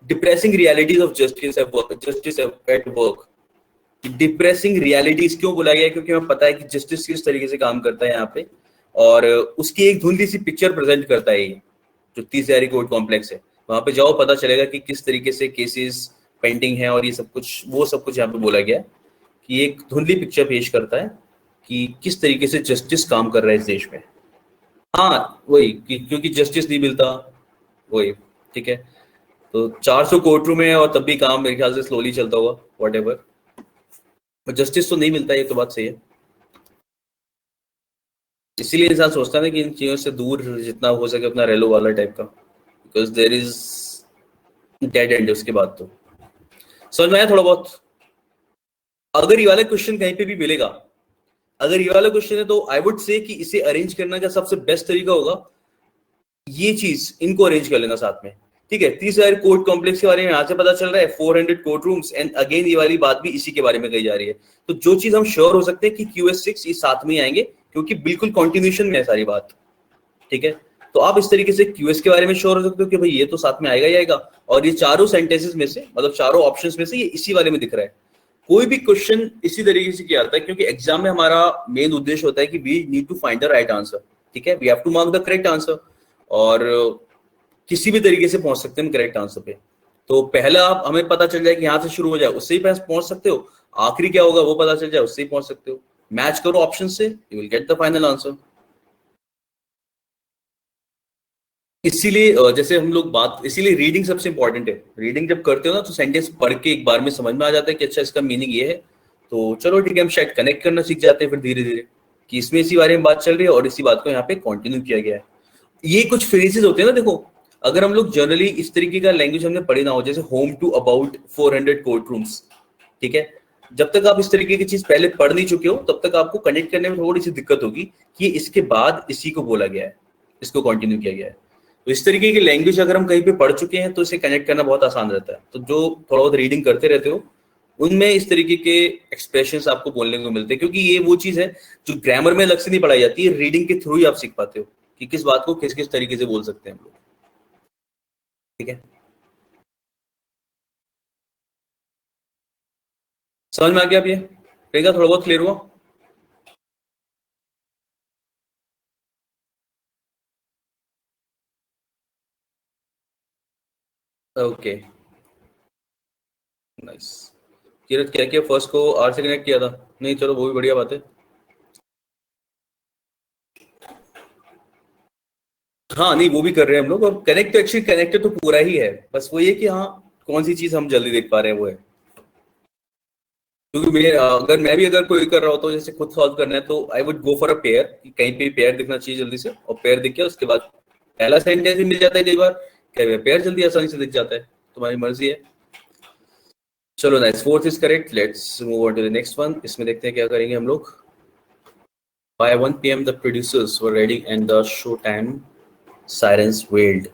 depressing realities of justice at work. Depressing realities क्यों बोला गया है, क्योंकि हमें पता है कि जस्टिस किस तरीके से काम करता है यहाँ पे, और उसकी एक धुंधली सी पिक्चर प्रेजेंट करता है ये जो 30,000 कोर्ट कॉम्प्लेक्स है। वहां पे जाओ, पता चलेगा कि किस तरीके से केसेस पेंडिंग है, और ये सब कुछ, वो सब कुछ यहाँ पे बोला गया कि एक धुंधली पिक्चर पेश करता है कि किस तरीके से जस्टिस काम कर रहा है इस देश में। हाँ वही, क्योंकि जस्टिस नहीं मिलता, वही, ठीक है। तो 400 कोर्ट रूम है और तब भी काम मेरे ख्याल से स्लोली चलता होगा, व्हाटएवर, जस्टिस तो नहीं मिलता, ये तो बात सही है। इसीलिए इंसान सोचता है ना कि इन चीजों से दूर जितना हो सके अपना रेलो वाला टाइप का, because there is dead end उसके बाद। तो समझ में आया थोड़ा बहुत। अगर ये वाला क्वेश्चन कहीं पे भी मिलेगा, अगर ये वाला क्वेश्चन है, तो आई वुड से कि इसे अरेंज करने का सबसे बेस्ट तरीका होगा ये चीज, इनको अरेंज कर लेना साथ में, ठीक है। 30,000 कोर्ट कॉम्प्लेक्स के बारे में यहाँ से पता चल रहा है, 400 कोर्ट रूम्स, एंड अगेन ये वाली बात भी इसी के बारे में कही जा रही है। तो जो चीज हम श्योर हो सकते हैं कि QS6 ये साथ में आएंगे, क्योंकि बिल्कुल कॉन्टिन्यूशन में है सारी बात, ठीक है। तो आप इस तरीके से QS के बारे में श्योर हो सकते हो कि भाई ये तो साथ में आएगा ही आएगा, और ये चारों सेंटेंसेस में से, मतलब चारों ऑप्शंस में से ये इसी वाले में दिख रहा है। कोई भी क्वेश्चन इसी तरीके से किया जाता है, क्योंकि एग्जाम में हमारा मेन उद्देश्य होता है कि we need to find the right answer, ठीक है, we have to mark the correct answer, और किसी भी तरीके से पहुंच सकते हैं करेक्ट आंसर पे। तो पहला आप हमें पता चल जाए कि यहाँ से शुरू हो जाए, उससे ही पहुंच सकते हो, आखिरी क्या होगा वो पता चल जाए, उससे ही पहुंच सकते हो। मैच करो ऑप्शन से, you will get the final answer. इसीलिए जैसे हम लोग बात, इसीलिए रीडिंग सबसे इंपॉर्टेंट है। रीडिंग जब करते हो ना तो सेंटेंस पढ़ के एक बार में समझ में आ जाता है कि अच्छा इसका मीनिंग ये है, तो चलो ठीक है, हम शायद कनेक्ट करना सीख जाते हैं फिर धीरे धीरे कि इसमें इसी बारे में बात चल रही है और इसी बात को यहाँ पे कंटिन्यू किया गया है। ये कुछ फ्रेजेस होते हैं ना, देखो अगर हम लोग जनरली इस तरीके का लैंग्वेज हमने पढ़ी ना हो, जैसे home to about 400 court rooms, ठीक है, जब तक आप इस तरीके की चीज पहले पढ़ नहीं चुके हो तब तक आपको कनेक्ट करने में थोड़ी सी दिक्कत होगी कि इसके बाद इसी को बोला गया है, इसको कंटिन्यू किया गया है। तो इस तरीके की लैंग्वेज अगर हम कहीं पे पढ़ चुके हैं तो इसे कनेक्ट करना बहुत आसान रहता है। तो जो थोड़ा बहुत रीडिंग करते रहते हो उनमें इस तरीके के एक्सप्रेशंस आपको बोलने को मिलते हैं, क्योंकि ये वो चीज है जो ग्रामर में अलग से नहीं पढ़ाई जाती है, रीडिंग के थ्रू ही आप सीख पाते हो कि किस बात को किस किस तरीके से बोल सकते हैं हम लोग, ठीक है। समझ में आ गया अब ये? रहेगा थोड़ा बहुत क्लियर हुआ? Okay, nice. किरत क्या किया, फर्स्ट को आर से कनेक्ट किया था? नहीं, चलो वो भी बढ़िया बात है। हाँ नहीं, वो भी कर रहे हैं हम लोग, और कनेक्ट तो एक्चुअली कनेक्टेड तो पूरा ही है, बस वो ये कि हाँ कौन सी चीज हम जल्दी देख पा रहे हैं वो है। क्योंकि मैं अगर मैं भी अगर कोई कर रहा होता हूँ जैसे खुद सॉल्व करना है तो I would go for a pair, कि कहीं पे पेयर दिखना चाहिए जल्दी से, और पेयर दिख गया उसके बाद पहला सेंटेंस भी मिल जाता है, कई बार कई बार पेयर जल्दी आसानी से दिख जाता है, तुम्हारी मर्जी है। चलो nice, fourth is correct, let's move on to the next one. इसमें देखते हैं क्या करेंगे हम लोग। By 1 p.m. the producers were ready and the showtime sirens wailed.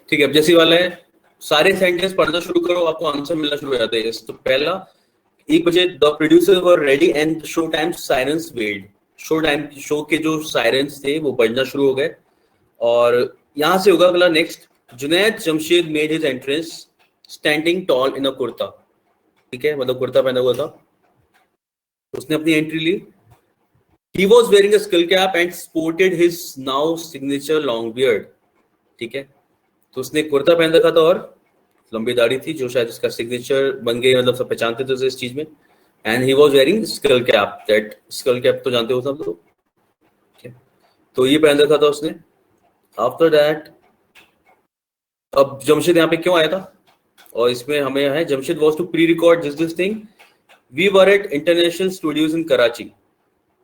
ठीक है, अब जैसी वाला है, सारे सेंटेंस पढ़ना शुरू करो, आपको आंसर मिलना शुरू हो जाता है। तो पहला, 1 बजे the producer were ready and show time sirens weld. Show time, show के जो साइरेंस थे वो बजना शुरू हो गए। और यहां से होगा अगला next, Junaid Jamshed made his entrance standing tall in a kurta, ठीक है, मतलब कुर्ता पहना हुआ था, उसने अपनी एंट्री ली। He was wearing a skull cap and sported his now signature long beard, ठीक है, तो उसने कुर्ता पहन रखा था और लंबी दाढ़ी थी जो शायद उसका सिग्नेचर बन गई, मतलब सब पहचानते थे उसे इस चीज में। And he was wearing school cap, that school cap तो जानते हो सब लोग, ठीक है, तो ये पहन रखा था उसने। आफ्टर दैट, अब जमशेद यहाँ पे क्यों आया था, और इसमें हमें है Jamshed was to pre record this thing, we were at international studios in Karachi.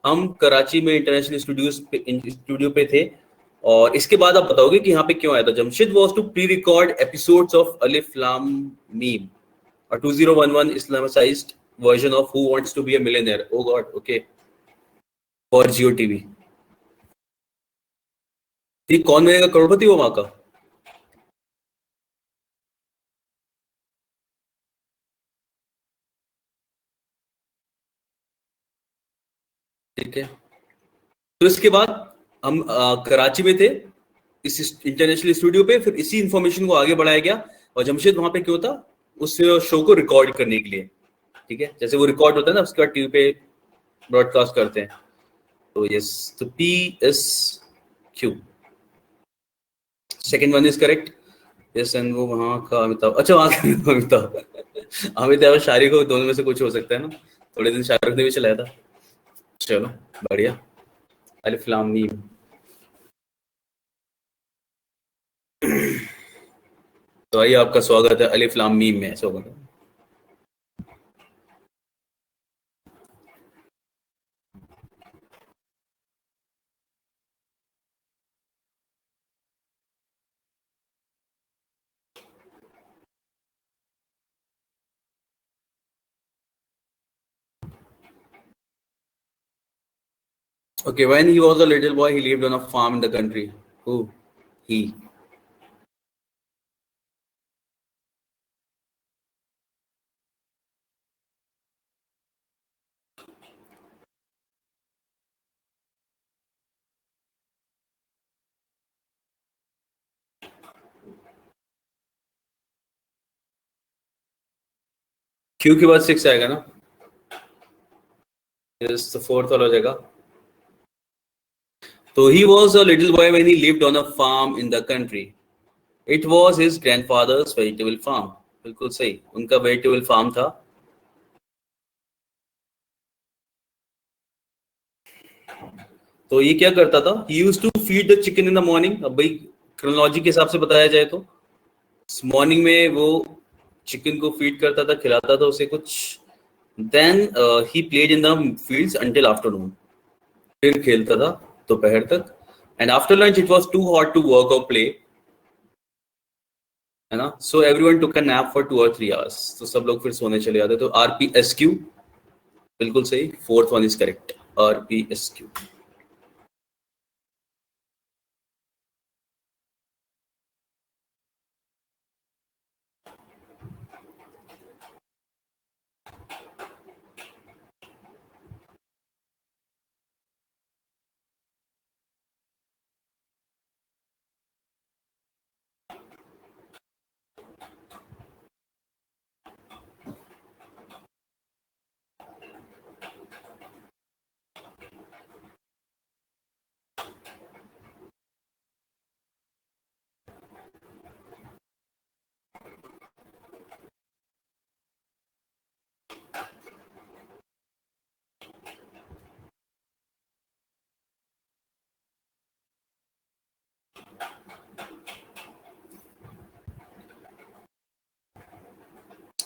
हम कराची में इंटरनेशनल स्टूडियो पे थे। और इसके बाद आप बताओगे कि यहाँ पे क्यों आया था। Jamshed was to pre record episodes of Alif Laam Meem, a 2011 Islamicized version of Who Wants to Be a Millionaire. Oh God, okay. For Jio TV. ये कौन बनेगा करोड़पति, वो वहां का? ठीक है, तो इसके बाद हम कराची में थे इस इंटरनेशनल स्टूडियो पे, फिर इसी इंफॉर्मेशन को आगे बढ़ाया गया। और जमशेद वहां पे क्यों था, उस शो को रिकॉर्ड करने के लिए, ठीक है, जैसे वो रिकॉर्ड होता है ना उसके बाद टीवी पे ब्रॉडकास्ट करते हैं। तो यस, तो P S Q, second one is correct. Yes, and वो वहां का अमिताभ, अच्छा वहां का अमिताभ, अमिताभ और शाहरुख को, दोनों में से कुछ हो सकता है ना, थोड़े दिन शाहरुख ने भी चलाया था। चलो बढ़िया, अलिफ लाम मीम। तो आइए, आपका स्वागत है अलिफ लाम मीम में, ऐसा होगा। Okay, when he was a little boy, he lived on a farm in the country. Who? He. Q के बाद 6 आएगा ना? Yes, तो फोर्थ वाला हो जाएगा। So he was a little boy when he lived on a farm in the country. It was his grandfather's vegetable farm. बिल्कुल सही, उनका vegetable farm था. तो ये क्या करता था? He used to feed the chicken in the morning. अब भाई क्रोनोलॉजी के हिसाब से बताया जाए तो मॉर्निंग में वो चिकन को फीड करता था, खिलाता था उसे कुछ. Then he played in the fields until afternoon. फिर खेलता था दोपहर तक. And after lunch it was too hot to work or play, है ना. So everyone took a nap for 2 or 3 hours. तो सब लोग फिर सोने चले जाते. तो RPSQ बिल्कुल सही. Fourth one is correct. RPSQ.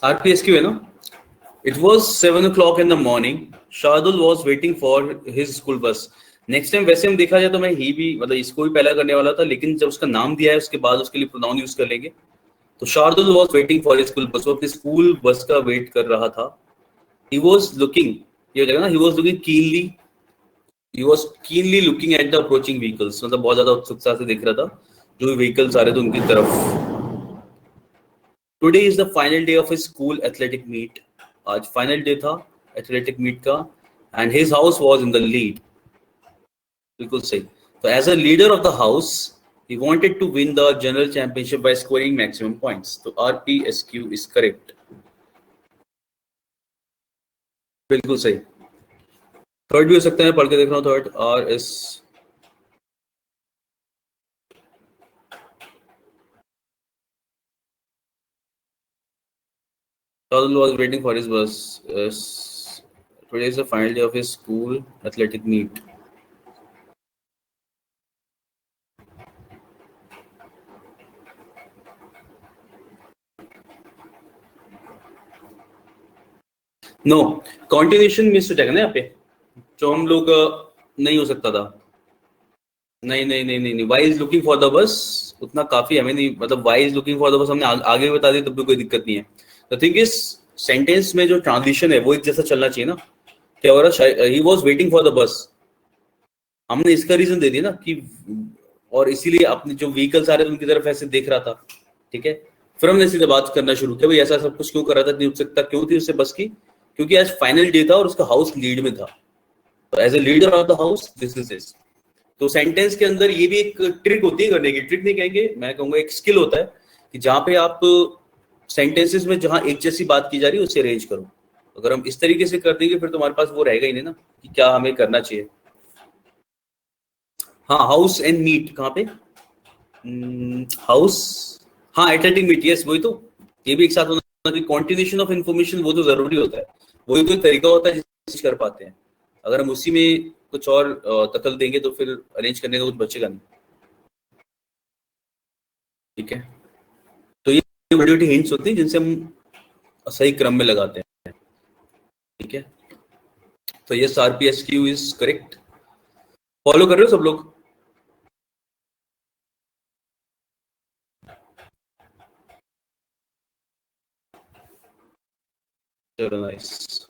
RPSQ है ना. It was 7 o'clock in the morning. Shardul was waiting for his school bus. Next time वैसे हम देखा जाए तो मैं ही भी मतलब इसको भी पहला करने वाला था, लेकिन जब उसका नाम दिया है उसके बाद उसके लिए प्रोनाउन यूज कर लेंगे. तो Shardul was waiting for his school bus. वो अपने स्कूल बस का वेट कर रहा था. He was looking, ये हो जाएगा ना, he was looking keenly. He was keenly looking at the approaching vehicles. मतलब बहुत ज्यादा उत्सुकता से देख रहा था जो व्हीकल्स आ रहे थे उनकी तरफ. Today is the final day of his school athletic meet. आज final day था athletic meet का, and his house was in the lead. बिल्कुल सही. So as a leader of the house, he wanted to win the general championship by scoring maximum points. So RPSQ is correct. बिल्कुल सही. Third भी हो सकता है, पढ़ के देख रहा हूँ. Third RS. Shahdul was waiting for his bus. Yes. Today is the final day of his school athletic meet. No continuation miss हो जाएगा ना यहाँ पे, जो हम लोग नहीं हो सकता था. नहीं नहीं नहीं नहीं नहीं. Y is looking for the bus उतना काफी हमें नहीं, मतलब Y is looking for the bus हमने आगे भी बता दिया तब भी कोई दिक्कत नहीं है. द थिंग इज सेंटेंस में जो ट्रांजिशन है वो एक जैसा चलना चाहिए ना. क्या हो रहा है? He was waiting for the bus. हमने इसका रीजन दे दिया ना कि, और इसीलिए अपने जो व्हीकल्स आ रहे थे उनकी तरफ ऐसे देख रहा था. ठीक है. फिर हमने सीधे बात करना शुरू किया, भाई ऐसा सब कुछ क्यों कर रहा था, इतनी उत्सुकता क्यों थी उससे बस की? क्योंकि आज फाइनल डे था और उसका हाउस लीड में था. तो as a leader of the house this is this. तो सेंटेंस के अंदर ये भी एक ट्रिक होती है करने की. ट्रिक नहीं कहेंगे, मैं कहूंगा एक स्किल होता है कि जहां पे आप सेंटेंसेस में जहां एक जैसी बात की जा रही है उसे अरेंज करो. अगर हम इस तरीके से कर देंगे फिर तुम्हारे पास वो रहेगा ही नहीं ना कि क्या हमें करना चाहिए. हाँ, हाउस एंड मीट कहाँ पे? हाउस, हाँ एथलेटिक मीट, यस वही तो. ये भी एक साथ होना. कॉन्टिन्यूशन ऑफ इन्फॉर्मेशन वो तो जरूरी होता है. वही कोई तरीका होता है जिससे कर पाते हैं. अगर हम उसी में कुछ और दखल देंगे तो फिर अरेंज करने का कुछ बचेगा नहीं. ठीक है. तो ये बड़ी बड़ी हिंट्स होती हैं जिनसे हम सही क्रम में लगाते हैं. ठीक है. तो ये RPSQ इज करेक्ट. फॉलो कर रहे हो सब लोग? चलो नाइस.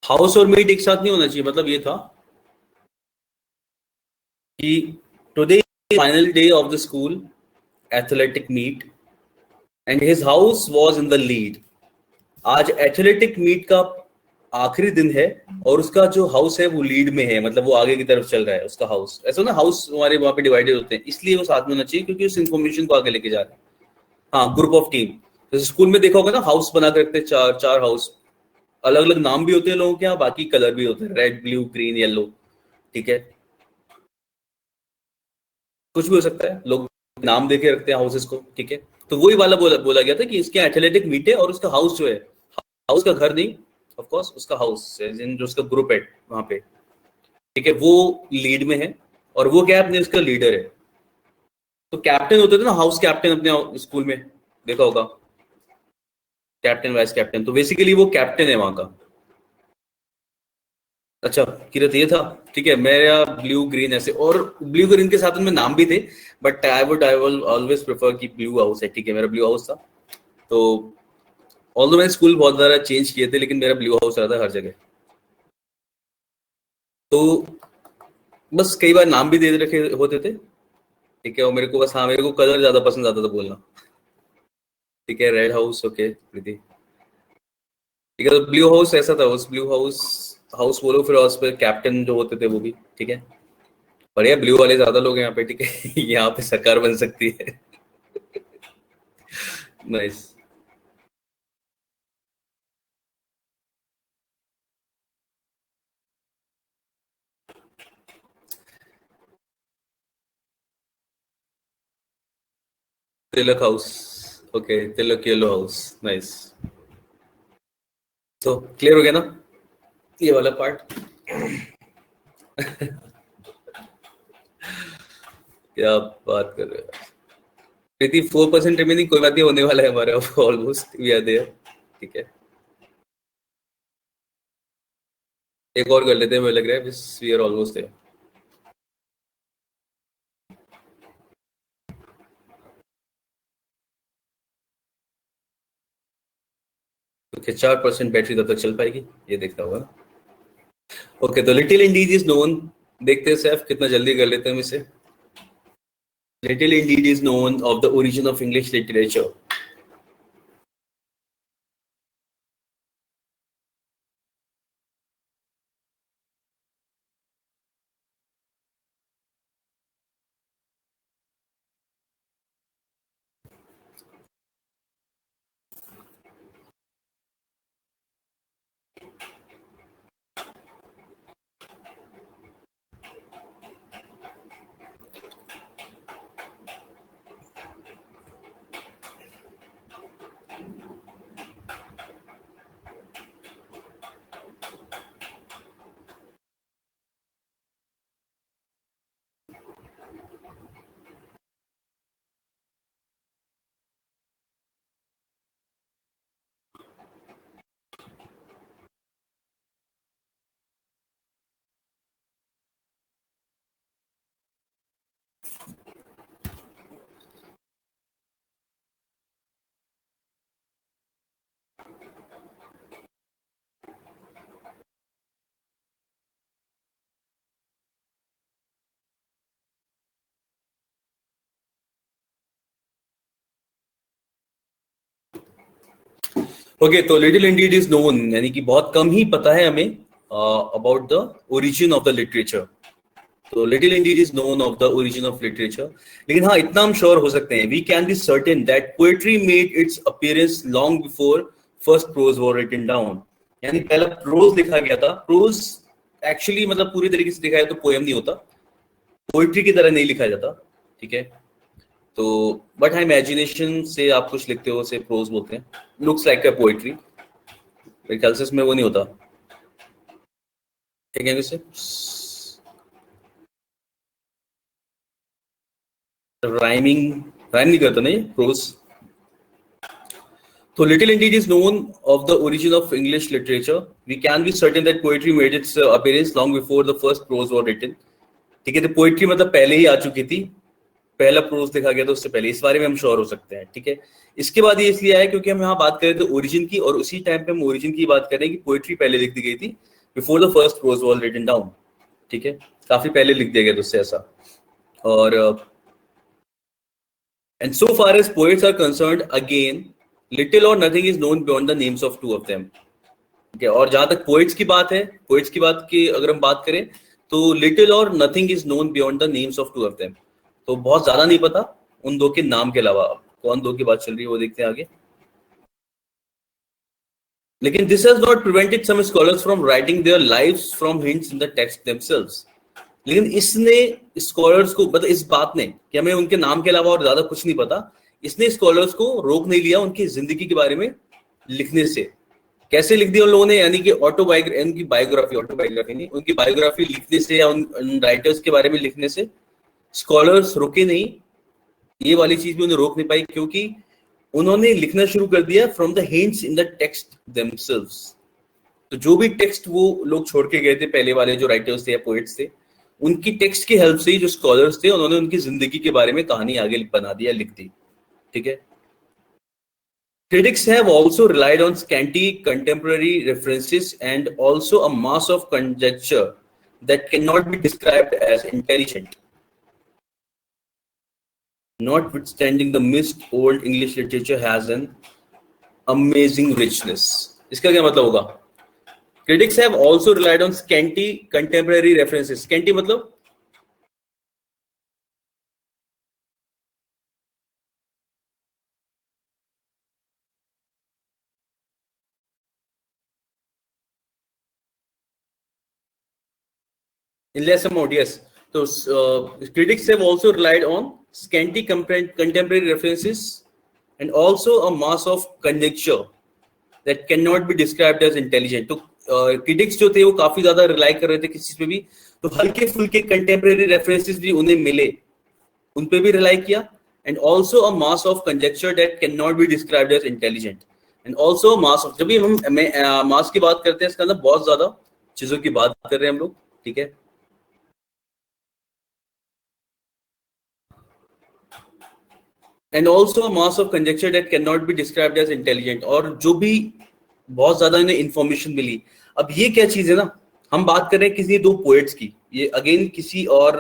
हाउस और मीट एक साथ नहीं होना चाहिए. मतलब ये था कि today final day of the school athletic meet and his house was in the lead. आज एथलेटिक मीट का आखिरी दिन है और उसका जो हाउस है वो लीड में है, मतलब वो आगे की तरफ चल रहा है उसका हाउस, ऐसा ना हाउस हमारे वहां पे डिवाइडेड होते हैं, इसलिए वो साथ में होना चाहिए क्योंकि उस इन्फॉर्मेशन को आगे लेके जा रहा है। हाँ, ग्रुप ऑफ टीम, जैसे स्कूल में देखा होगा ना, हाउस बना के रखते हैं, चार चार हाउस, अलग अलग नाम भी होते हैं लोगों के यहाँ, बाकी कलर भी होते हैं, रेड ब्लू ग्रीन येलो, ठीक है, कुछ भी हो सकता है, लोग नाम देके रखते हैं हाउसेस को, ठीक है। तो वही वाला बोला गया था कि इसके एथलेटिक मीट है और उसका हाउस जो है, हाउस का घर नहीं, ऑफ कोर्स उसका हाउस जो उसका ग्रुप है वहां पे, ठीक है, वो लीड में है और वो क्या है, अपने उसका लीडर है। तो कैप्टन होते थे ना, हाउस कैप्टन, अपने स्कूल में देखा होगा, कैप्टन वाइस कैप्टन, तो बेसिकली वो कैप्टन है वहां का। अच्छा, किरत ये था, ठीक है, मेरा ब्लू ग्रीन ऐसे, और ब्लू ग्रीन के साथ उनमें नाम भी थे, but I will always prefer कि ब्लू हाउस है, ठीक है, मेरा ब्लू हाउस था। तो ऑल्दो मैंने स्कूल बहुत ज्यादा चेंज किए थे, लेकिन मेरा ब्लू हाउस रहता है हर जगह। तो बस कई बार नाम भी दे रखे होते थे, ठीक है, और मेरे को बस, हाँ, मेरे को कलर ज्यादा पसंद आता था बोलना, ठीक है, रेड हाउस, ओके प्रीति, ठीक है। तो ब्लू हाउस ऐसा था, उस ब्लू हाउस हाउस बोलो, फिर उस पर कैप्टन जो होते थे वो भी, ठीक है, बढ़िया, ब्लू वाले ज्यादा लोग हैं यहाँ पे, ठीक है। यहाँ पे सरकार बन सकती है। नाइस। तिलक हाउस, ओके, तिलक येलो हाउस, नाइस। तो क्लियर हो गया ना ये वाला पार्ट? क्या बात कर रहे हो प्रीति, 4% रिमेनिंग, कोई बात नहीं, होने वाला है हमारा, ऑलमोस्ट वी आर देयर, ठीक है, एक और कर लेते हैं, मुझे लग रहा है we are almost there. Okay, 4% battery तब तक चल पाएगी, ये देखना होगा। ओके, तो लिटिल इंडीज इज नोन, देखते हैं सैफ कितना जल्दी कर लेते हैं हम इसे। Little indeed is known of the origin of English literature. Okay, तो लिटिल इंडीड इज नोन, यानी कि बहुत कम ही पता है हमें about the origin of the literature. तो little indeed is known of the origin of literature, लेकिन हाँ, इतना हम श्योर हो सकते हैं, we can be certain that poetry made its appearance long before first prose were written down. यानी पहला प्रोज लिखा गया था, प्रोज एक्चुअली मतलब पूरी तरीके से देखा जाए तो पोएम नहीं होता, पोएट्री की तरह नहीं लिखा जाता, ठीक है। तो बट हाँ, इमेजिनेशन से आप कुछ लिखते हो, उसे प्रोज बोलते हैं, लुक्स लाइक अ पोएट्री, मेरे ख्याल से इसमें वो नहीं होता, ठीक है, वैसे राइमिंग, राइम नहीं करता नहीं प्रोज। तो little indeed is known of the origin of English literature, we can be certain that poetry made its appearance long before the first prose were written, ठीक है। तो पोएट्री मतलब पहले ही आ चुकी थी, पहला प्रोज लिखा गया था उससे पहले, इस बारे में हम श्योर हो सकते हैं, ठीक है। इसके बाद ये इसलिए आया क्योंकि हम यहाँ बात कर रहे थे ओरिजिन की, और उसी टाइम पे हम ओरिजिन की बात कर रहे हैं कि पोएट्री पहले लिख दी गई थी, before the first prose was written down, ठीक है, काफी पहले लिख दिया गया था उससे ऐसा। और and so far as poets are concerned, again little or nothing is known beyond the names of two of them, ठीक है। और जहां तक पोएट्स की बात है, पोएट्स की बात की अगर हम बात करें तो लिटिल और nothing is known beyond the names of two of them. तो बहुत ज्यादा नहीं पता उन दो के नाम के अलावा। कौन दो की बात चल रही है वो देखते हैं आगे। लेकिन this has not prevented some scholars from writing their lives from hints in the text themselves. लेकिन इसने स्कॉलर्स को, मतलब इस बात ने कि हमें उनके नाम के अलावा और ज्यादा कुछ नहीं पता, इसने स्कॉलर्स को रोक नहीं लिया उनकी जिंदगी के बारे में लिखने से। कैसे लिख दिया उन लोगों ने, यानी कि ऑटोबायोग्राफी, उनकी बायोग्राफी, ऑटोबायोग्राफी नहीं, उनकी बायोग्राफी लिखने से या उन राइटर्स के बारे में लिखने से स्कॉलर्स रुके नहीं। ये वाली चीज भी उन्हें रोक नहीं पाई, क्योंकि उन्होंने लिखना शुरू कर दिया from the hints in the text themselves. तो जो भी टेक्स्ट वो लोग छोड़ के गए थे, पहले वाले जो राइटर्स थे या पोएट्स थे, उनकी टेक्स्ट की हेल्प से ही जो स्कॉलर्स थे उन्होंने उनकी जिंदगी के बारे में कहानी आगे बना दी या लिख दी। ठीक है। Critics have also relied on scanty contemporary references and also a mass of conjecture that cannot be described as intelligent. Notwithstanding the mist, old English literature has an amazing richness. इसका क्या मतलब होगा? Critics have also relied on scanty contemporary references. Scanty मतलब in less amount, yes. So critics have also relied on scanty contemporary references and also a mass of conjecture that cannot be described as intelligent. तो critics जो थे वो काफी ज्यादा rely कर रहे थे किस चीज पे भी, तो हल्के फुल्के कंटेम्परेरी रेफरेंसेस भी उन्हें मिले, उन पे भी रिलाई किया, and also a mass of conjecture that cannot be described as intelligent, and also a mass of, जब भी हम मास की बात करते हैं इसका अंदर बहुत ज्यादा चीजों की बात कर रहे हैं हम लोग। ठीक है। And also mass of conjecture that can not be described as intelligent, और जो भी बहुत ज्यादा इन्हें इंफॉर्मेशन मिली। अब ये क्या चीज है ना, हम बात कर रहे हैं किसी दो पोएट्स की, ये अगेन किसी और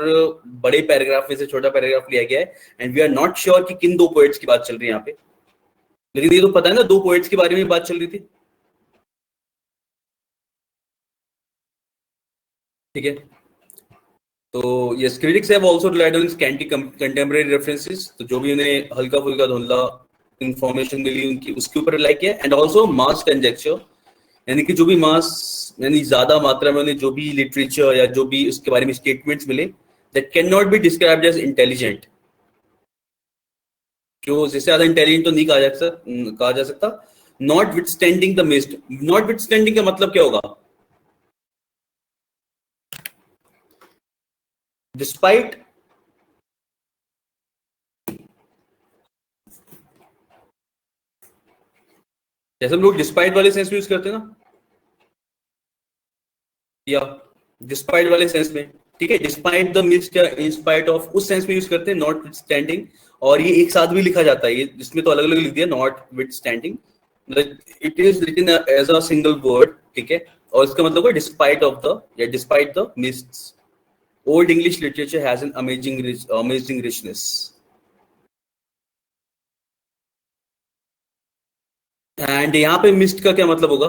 बड़े पैराग्राफ में से छोटा पैराग्राफ लिया गया है, and we are not sure कि किन दो पोएट्स की बात चल रही है यहाँ पे, लेकिन ये तो पता है ना दो पोएट्स के बारे में बात चल रही थी। ठीक है। तो yes, critics have also relied on scanty contemporary references, तो जो भी उन्हें हल्का फुल्का धुंधला इंफॉर्मेशन मिली उनकी, उसके ऊपर रिलाई किया, एंड आल्सो मास कंजेक्चर, यानी कि जो भी मास, यानी ज्यादा मात्रा में उन्हें जो भी लिटरेचर या जो भी उसके बारे में स्टेटमेंट्स मिले that can not be described as intelligent, जो जिससे ज्यादा इंटेलिजेंट तो नहीं कहा जा सकता। Notwithstanding the mist, notwithstanding का मतलब क्या होगा? डिस्पाइट, जैसे हम लोग डिस्पाइट वाले सेंस में यूज करते हैं ना, या डिस्पाइट वाले सेंस में, ठीक है, डिस्पाइट द मिस्ट या इन स्पाइट ऑफ, उस सेंस में यूज करते हैं नॉट विथ स्टैंडिंग। और ये एक साथ भी लिखा जाता है, ये इसमें तो अलग अलग लिख दिया, not with standing, it is written as a single word. ठीक है। और इसका मतलब है डिस्पाइट ऑफ द या despite the mists, old English literature has an amazing richness. And यहाँ पे मिस्ट का क्या मतलब होगा?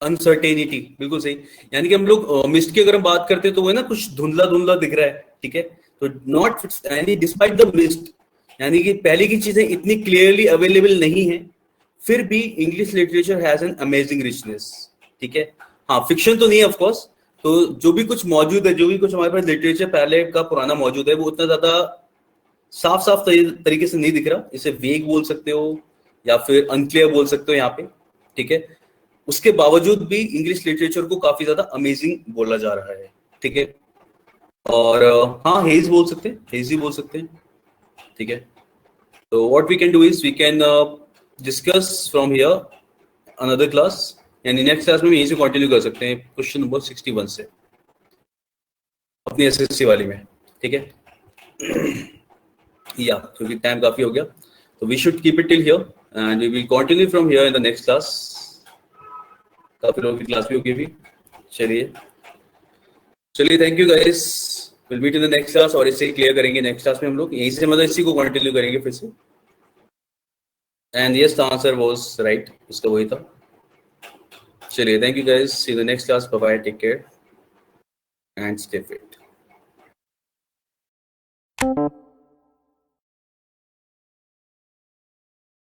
अनसर्टेनिटी, बिल्कुल सही। यानी कि हम लोग मिस्ट की अगर हम बात करते हैं तो वो है ना कुछ धुंधला धुंधला दिख रहा है। ठीक है। तो नॉट यानी डिस्पाइट द मिस्ट, यानी कि पहले की चीजें इतनी क्लियरली अवेलेबल नहीं है, फिर भी English literature has an amazing richness. ठीक है। हाँ, फिक्शन तो नहीं है ऑफकोर्स, तो जो भी कुछ मौजूद है, जो भी कुछ हमारे पास लिटरेचर पहले का पुराना मौजूद है, वो उतना ज्यादा साफ साफ तरीके से नहीं दिख रहा। इसे वेग बोल सकते हो या फिर अनक्लियर बोल सकते हो यहाँ पे। ठीक है। उसके बावजूद भी इंग्लिश लिटरेचर को काफी ज्यादा अमेजिंग बोला जा रहा है। ठीक है। और हाँ, हेज बोल सकते हैं, हेजी बोल सकते हैं। ठीक है। तो what we can do is we can discuss from here another class, यानी नेक्स्ट क्लास में यहीं से कंटिन्यू कर सकते हैं क्वेश्चन नंबर 61 से अपनी एसएससी वाली में। ठीक है। या क्योंकि टाइम काफी हो गया, तो we should keep it till here and we will continue from here in the next class. काफी लोगों की क्लास भी होगी अभी। चलिए thank you guys, will meet in the next class, और इससे क्लियर करेंगे नेक्स्ट क्लास में हम लोग, यहीं से मतलब इसी को कंटिन्यू करेंगे फिर से। And yes, the answer was right, इसका वही था। चलिए thank you guys, see you in the next class, bye bye, take care and stay fit.